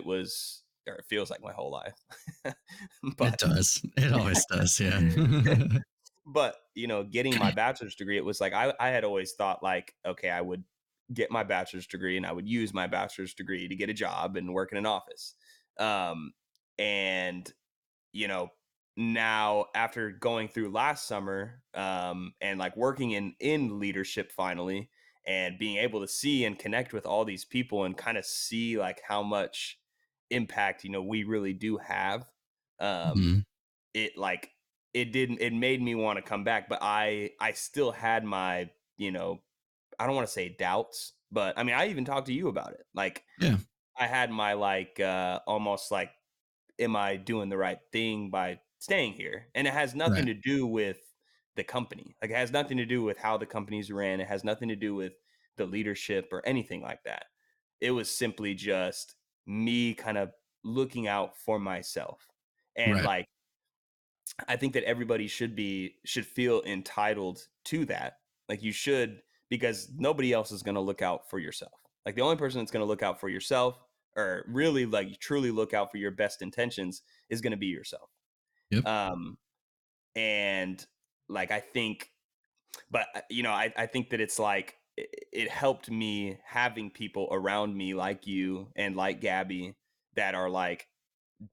it feels like my whole life. It but does. It always does. Yeah. but getting my bachelor's degree, it was like I had always thought like, okay, I would get my bachelor's degree and I would use my bachelor's degree to get a job and work in an office. And you know now after going through last summer, and like working in leadership finally, and being able to see and connect with all these people and kind of see like how much impact we really do have. um Mhm. it like it made me want to come back, but I still had my, I don't want to say doubts, but I mean I even talked to you about it. Like Yeah. I had my like almost like, am I doing the right thing by staying here? And it has nothing Right. to do with the company. Like it has nothing to do with how the company's ran. It has nothing to do with the leadership or anything like that. It was simply just me kind of looking out for myself. And Right. like I think that everybody should feel entitled to that. Like you should, because nobody else is going to look out for yourself. Like the only person that's going to look out for yourself, or really like truly look out for your best intentions, is going to be yourself. Yep. Um and like I think, but I think that it's like it helped me having people around me like you and like Gabby that are like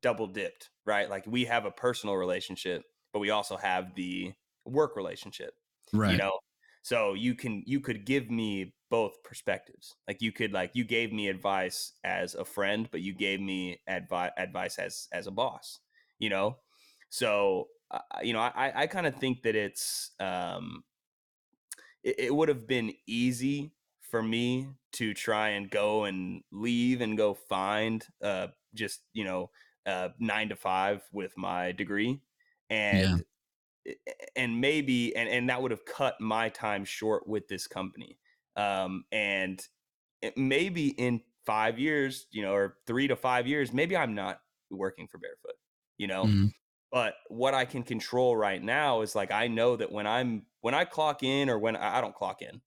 double dipped, right? Like we have a personal relationship, but we also have the work relationship, you Right. know? So you could give me both perspectives. Like you gave me advice as a friend, but you gave me advice as a boss, you know? So I kind of think that it would have been easy for me to try and go and leave and go find just 9 to 5 with my degree, Yeah. and maybe and that would have cut my time short with this company, and maybe in 5 years, or 3 to 5 years, maybe I'm not working for Barefoot, you know Mhm. but what I can control right now is, like, I know that when I clock in, or when I don't clock in,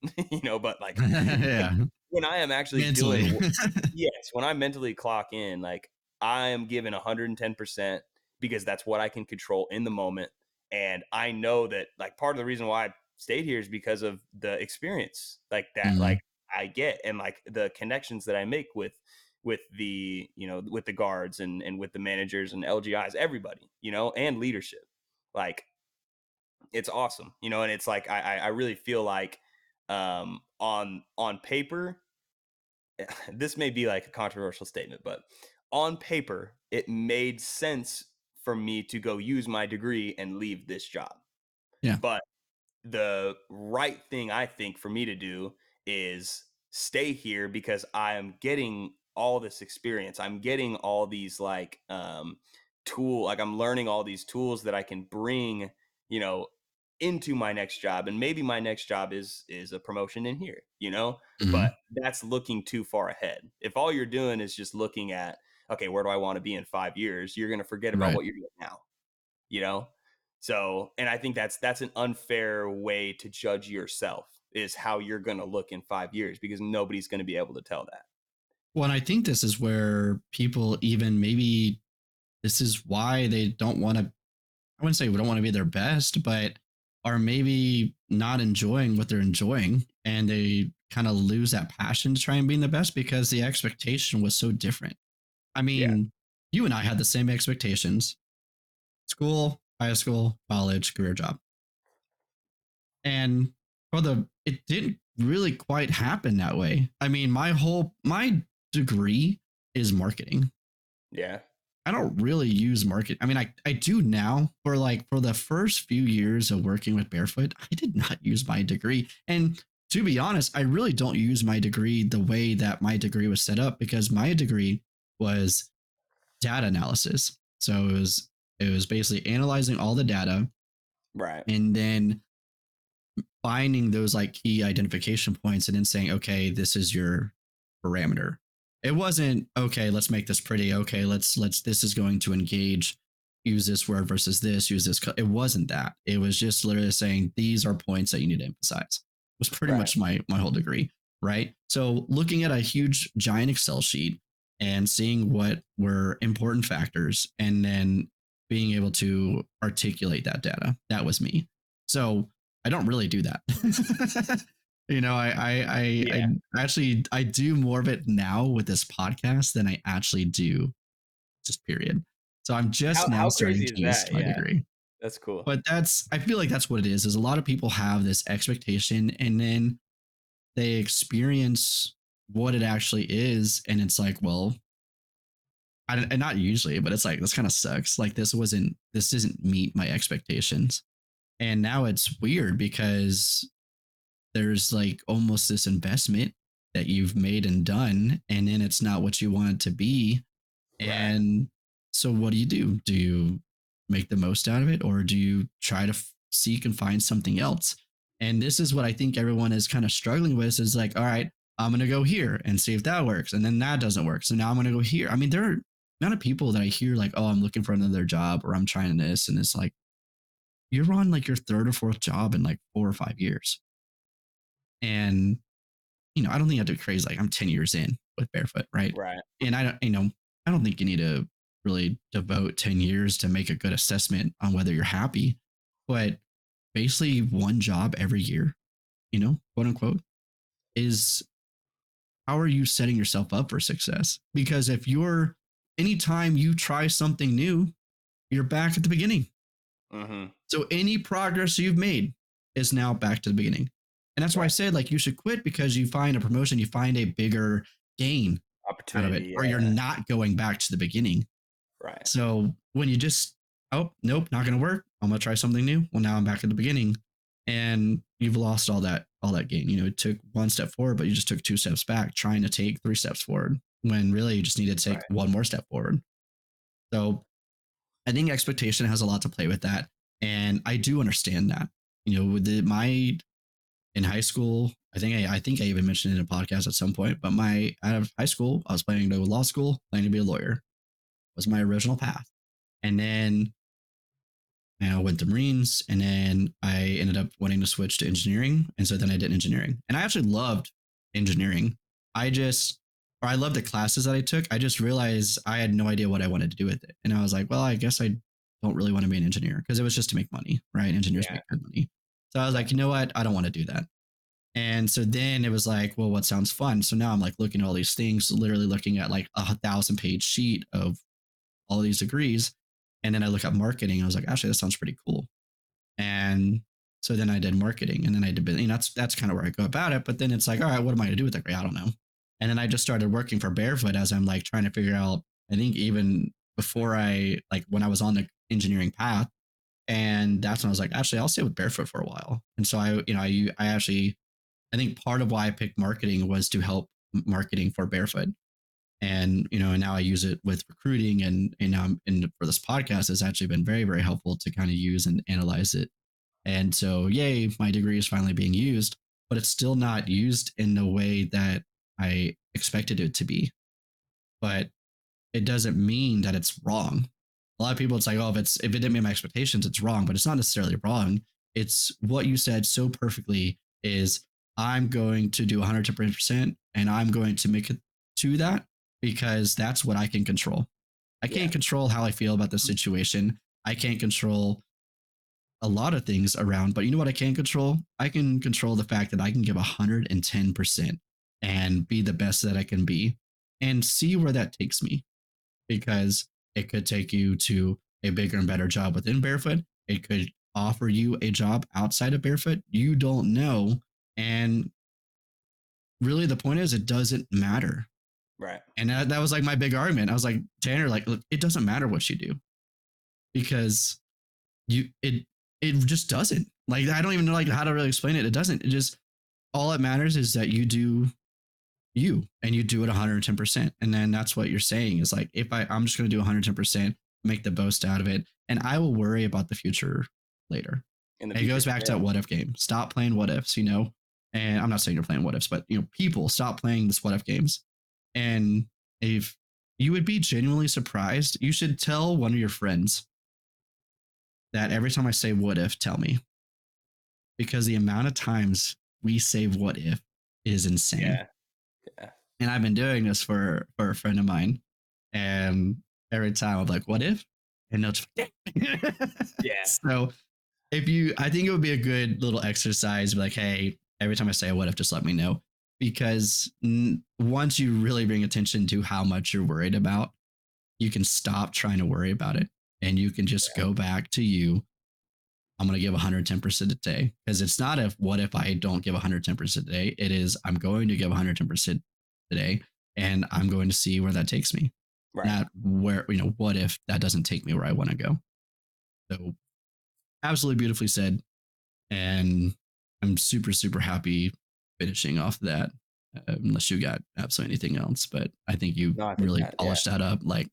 but like when, Yeah. when I am actually doing Mentally. yes, when I mentally clock in, like, I am giving 110% because that's what I can control in the moment. And I know that, like, part of the reason why I stayed here is because of the experience, like that, Mhm. like I get, and like the connections that I make with the guards and with the managers and LGIs, everybody, and leadership. Like, it's awesome, and it's like I really feel like, on paper, this may be like a controversial statement, but on paper, it made sense for me to go use my degree and leave this job. Yeah. But the right thing, I think, for me to do is stay here because I am getting all this experience. I'm getting all these, like, like, I'm learning all these tools that I can bring, you know, into my next job. And maybe my next job is a promotion in here, but Mhm. that's looking too far ahead. If all you're doing is just looking at, okay, where do I want to be in 5 years, you're going to forget about Right. what you're doing now, you know? So, and I think that's an unfair way to judge yourself, is how you're going to look in 5 years, because nobody's going to be able to tell that. Well, and I think this is where people even maybe this is why they don't want to, I wouldn't say we don't want to be their best, but are maybe not enjoying what they're enjoying. And they kind of lose that passion to try and be the best because the expectation was so different. I Yeah. mean, you and I had the same expectations: school, high school, college, career, job. And it didn't really quite happen that way. I mean, my degree is marketing. Yeah. I don't really use market. I mean, I do now. For the first few years of working with Barefoot, I did not use my degree. And to be honest, I really don't use my degree the way that my degree was set up, because my degree was data analysis. So it was basically analyzing all the data Right. and then finding those like key identification points and then saying, okay, this is your parameter. It wasn't, okay, let's make this pretty. Okay, let's this is going to engage. Use this word versus this. Use this. It wasn't that. It was just literally saying these are points that you need to emphasize. Was pretty Right. much my whole degree, right? So looking at a huge giant Excel sheet and seeing what were important factors, and then being able to articulate that data. That was me. So I don't really do that. I Yeah. actually I do more of it now with this podcast than I actually do just period. So I'm just now How starting crazy is to use that? my Yeah. degree. That's cool. But I feel like that's what it is a lot of people have this expectation and then they experience what it actually is. And it's like, well, and not usually, but it's like, this kind of sucks. Like this doesn't meet my expectations. And now it's weird because there's like almost this investment that you've made and done, and then it's not what you want it to be. Right. And so what do you do? Do you make the most out of it, or do you try to seek and find something else? And this is what I think everyone is kind of struggling with, is like, all right, I'm going to go here and see if that works. And then that doesn't work. So now I'm going to go here. I mean, there are not of people that I hear like, oh, I'm looking for another job or I'm trying this. And it's like, you're on like your third or fourth job in like 4 or 5 years. And I don't think I have to be crazy. Like I'm 10 years in with Barefoot, right? Right. And I don't think you need to really devote 10 years to make a good assessment on whether you're happy. But basically one job every year, quote unquote, is how are you setting yourself up for success? Because if anytime you try something new, you're back at the beginning. Mm-hmm. So any progress you've made is now back to the beginning. And that's why I Right. said like you should quit, because you find a promotion, you find a bigger gain out of it, Opportunity. or you're Yeah. not going back to the beginning. Right. So when you just, oh, nope, not going to work. I'm going to try something new. Well, now I'm back at the beginning, and you've lost all that gain. You know, it took one step forward, but you just took two steps back trying to take three steps forward when really you just needed to take Right. one more step forward. So I think expectation has a lot to play with that. And I do understand that. You know, with my in high school, I think I even mentioned it in a podcast at some point, but my out of high school, I was planning to go to law school, planning to be a lawyer was my original path. And then I went to Marines, and then I ended up wanting to switch to engineering. And so then I did engineering. And I actually loved engineering. I just, or I loved the classes that I took. I just realized I had no idea what I wanted to do with it. And I was like, well, I guess I don't really want to be an engineer, because it was just to make money, right? Engineers Yeah. make good money. So I was like, Right. you know what? I don't want to do that. And so then it was like, well, what sounds fun? So now I'm like looking at all these things, literally looking at like 1,000 page sheet of all these degrees. And then I look at marketing. I was like, actually, that sounds pretty cool. And so then I did marketing, and then I did, that's kind of where I go about it. But then it's like, all right, what am I going to do with that? I don't know. And then I just started working for Barefoot as I'm like trying to figure out, I think even before when I was on the engineering path. And that's when I was like, actually, I'll stay with Barefoot for a while. And so I actually, I think part of why I picked marketing was to help marketing for Barefoot. And and now I use it with recruiting, and now for this podcast has actually been very, very helpful to kind of use and analyze it. And so yay, my degree is finally being used, but it's still not used in the way that I expected it to be. But it doesn't mean that it's wrong. A lot of people, it's like, oh, if it didn't meet my expectations, it's wrong. But it's not necessarily wrong. It's what you said so perfectly is, I'm going to do 110%, and I'm going to make it to that, because that's what I can control. I Yeah. can't control how I feel about the situation. I can't control a lot of things around, but you know what I can control? I can control the fact that I can give 110% and be the best that I can be, and see where that takes me, because it could take you to a bigger and better job within Barefoot. It could offer you a job outside of Barefoot. You don't know. And really, the point is, it doesn't matter. Right. And that was like my big argument. I was like, Tanner, like, look, it doesn't matter what you do, because you, it just doesn't. Like, I don't even know like how to really explain it. It doesn't. It just, all it matters is that you do you, and you do it 110%. And then that's what you're saying is like, if I'm just going to do 110%, make the most out of it, and I will worry about the future later. In the And it future. goes back to Yeah. that what if game. Stop playing what ifs, and I'm not saying you're playing what ifs, but people stop playing this what if games. And if you would be genuinely surprised, you should tell one of your friends that every time I say what if, tell me, because the amount of times we say what if is insane. Yeah. Yeah. And I've been doing this for a friend of mine, and every time I'm like, "What if?" And they'll just Yeah. so I think it would be a good little exercise. Be like, hey, every time I say a what if, just let me know, because once you really bring attention to how much you're worried about, you can stop trying to worry about it, and you can just Yeah. go back to you. I'm going to give 110% a day, because it's not if what if I don't give 110% a day. It is, I'm going to give 110% today, and I'm going to see where that takes me. Right. Not where, what if that doesn't take me where I want to go. So absolutely beautifully said. And I'm super, super happy finishing off that. Unless you got absolutely anything else, but I think you No, I think really that. Yeah. polished that up, like,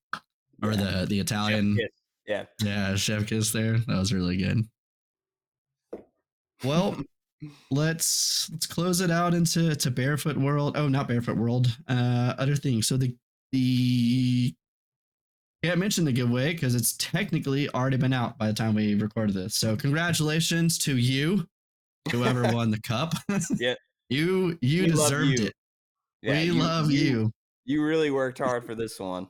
or Yeah. the Chef Italian, kiss. Yeah. yeah, chef kiss there. That was really good. Well, let's close it out into Barefoot World. Oh, not Barefoot World. Other things. So the can't mention the giveaway because it's technically already been out by the time we recorded this. So congratulations to you, whoever won the cup. Yeah. You We love deserved you. it. Yeah. We love you. You really worked hard for this one.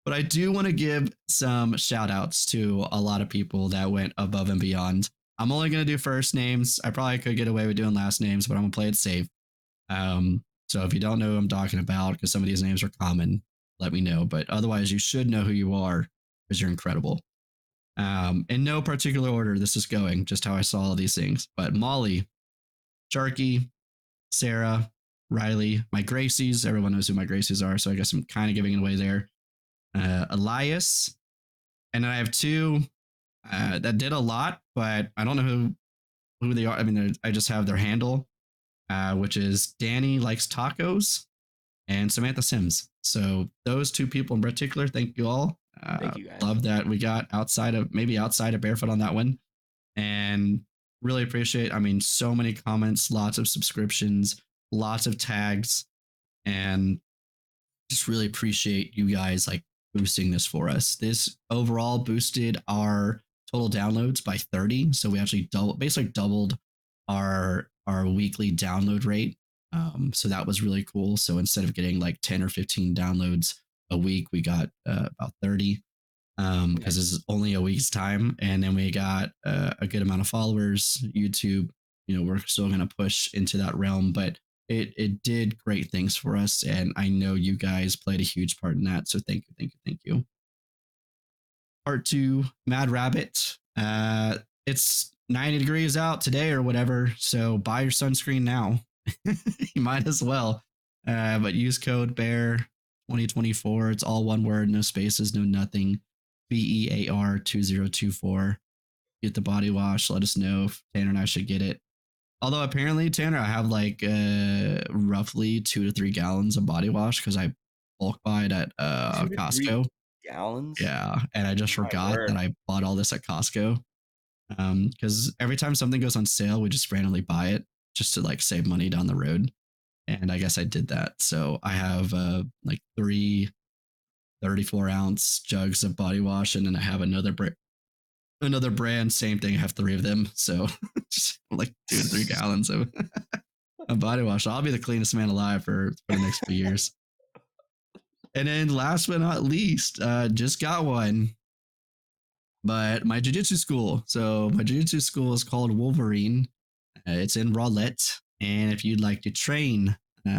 But I do want to give some shout outs to a lot of people that went above and beyond. I'm only going to do first names. I probably could get away with doing last names, but I'm going to play it safe. So if you don't know who I'm talking about, because some of these names are common, let me know. But otherwise, you should know who you are, because you're incredible. In no particular order, this is going, just how I saw all these things. But Molly, Sharky, Sarah, Riley, my Gracies. Everyone knows who my Gracies are, so I guess I'm kind of giving it away there. Elias, and then I have two that did a lot, but I don't know who they are. I mean, I just have their handle, which is Danny Likes Tacos and Samantha Sims. So those two people in particular, thank you all. Thank you guys. Love that we got outside of Barefoot on that one, and really appreciate. I mean, so many comments, lots of subscriptions, lots of tags, and just really appreciate you guys like boosting this for us. This overall boosted our total downloads by 30. So we actually basically doubled our weekly download rate. So that was really cool. So instead of getting like 10 or 15 downloads a week, we got about 30 because this is only a week's time. And then we got a good amount of followers. YouTube, we're still going to push into that realm, but it did great things for us. And I know you guys played a huge part in that. So thank you. Part 2, Mad Rabbit. It's 90 degrees out today or whatever. So buy your sunscreen now. You might as well. But use code BEAR 2024. It's all one word, no spaces, no nothing. BEAR 2024. Get the body wash. Let us know if Tanner and I should get it. Although apparently, Tanner, I have like roughly 2 to 3 gallons of body wash because I bulk buy it at Costco. Gallons? Yeah, and I just forgot that I bought all this at Costco. Because every time something goes on sale, we just randomly buy it just to like save money down the road. And I guess I did that. So I have like 3 34-ounce jugs of body wash, and then I have another brand, same thing. I have 3 of them. So just like 2 to 3 gallons of body wash. I'll be the cleanest man alive for the next few years. And then last but not least, just got one. But my jiu-jitsu school. So my jiu-jitsu school is called Wolverine. It's in Rowlett. And if you'd like to train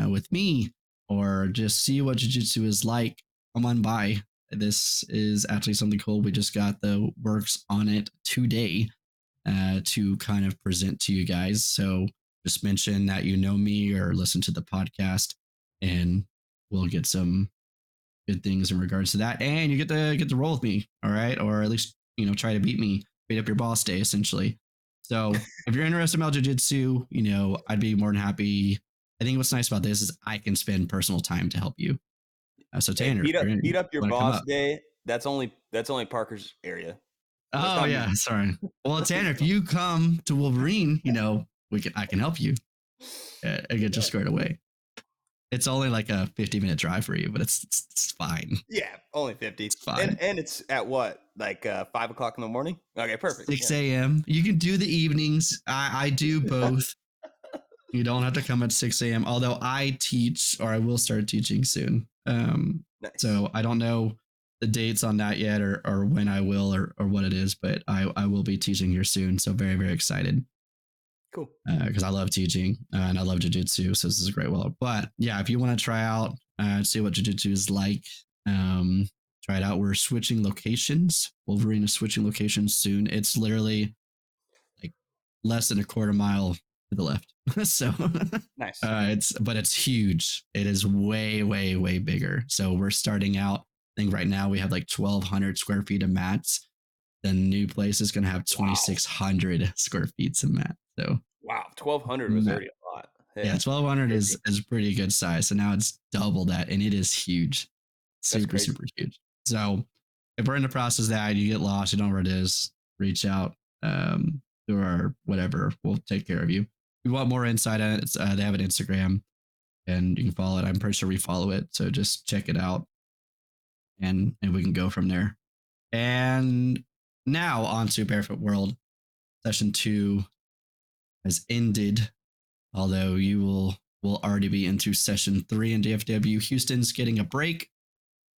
with me or just see what jiu-jitsu is like, come on by. This is actually something cool. We just got the works on it today to kind of present to you guys. So just mention that you know me or listen to the podcast, and we'll get some good things in regards to that. And you get to roll with me, all right? Or at least try to beat up your boss day, essentially. So if you're interested in jiu-jitsu, I'd be more than happy. I think what's nice about this is I can spend personal time to help you. So Tanner, beat up your boss day. That's only Parker's area. Oh yeah, sorry. Well, Tanner, if you come to Wolverine, I can help you. Get just squared away. It's only like a 50-minute drive for you, but it's fine. Yeah, only 50. It's fine. And it's at what? Like 5 o'clock in the morning? Okay, perfect. 6 a.m. You can do the evenings. I do both. You don't have to come at 6 a.m. Although I teach, or I will start teaching soon. Nice. So I don't know the dates on that yet, or when I will, or what it is, but I will be teaching here soon. So very, very excited. Cool. Because I love teaching and I love jiu-jitsu. So this is a great well. But yeah, if you want to try out, see what jiu-jitsu is like, try it out. We're switching locations. Wolverine is switching locations soon. It's literally like less than a quarter mile to the left. So nice. It's huge. It is way, way, way bigger. So we're starting out. I think right now we have like 1,200 square feet of mats. The new place is going to have 2,600 square feet of mats. So wow, 1,200 was already a lot. Yeah, 1,200 is pretty good size. So now it's double that, and it is huge, super huge. So if we're in the process of that, you get lost, you don't know where it is, reach out through our whatever. We'll take care of you. If you want more insight on it, they have an Instagram, and you can follow it. I'm pretty sure we follow it, so just check it out, and we can go from there. And now on to Barefoot World. Session 2 has ended, although you will already be into session 3 in DFW. Houston's getting a break.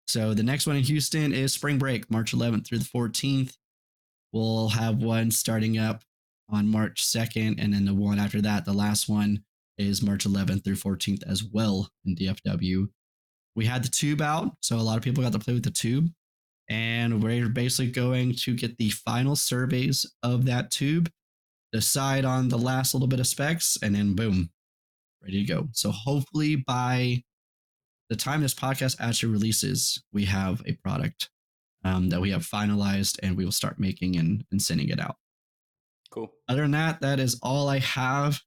So the next one in Houston is spring break, March 11th through the 14th. We'll have one starting up on March 2nd, and then the one after that, the last one, is March 11th through 14th as well in DFW. We had the tube out, so a lot of people got to play with the tube. And we're basically going to get the final surveys of that tube, decide on the last little bit of specs, and then boom, ready to go. So hopefully by the time this podcast actually releases, we have a product that we have finalized and we will start making and sending it out. Cool. Other than that, that is all I have.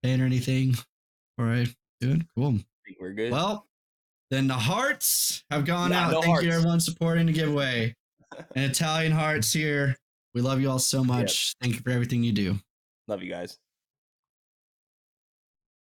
And anything? All right, good, cool. I think we're good. Well, then the hearts have gone out. No Thank hearts. you, everyone, supporting the giveaway. And Italian hearts here. We love you all so much. Yep. Thank you for everything you do. Love you guys.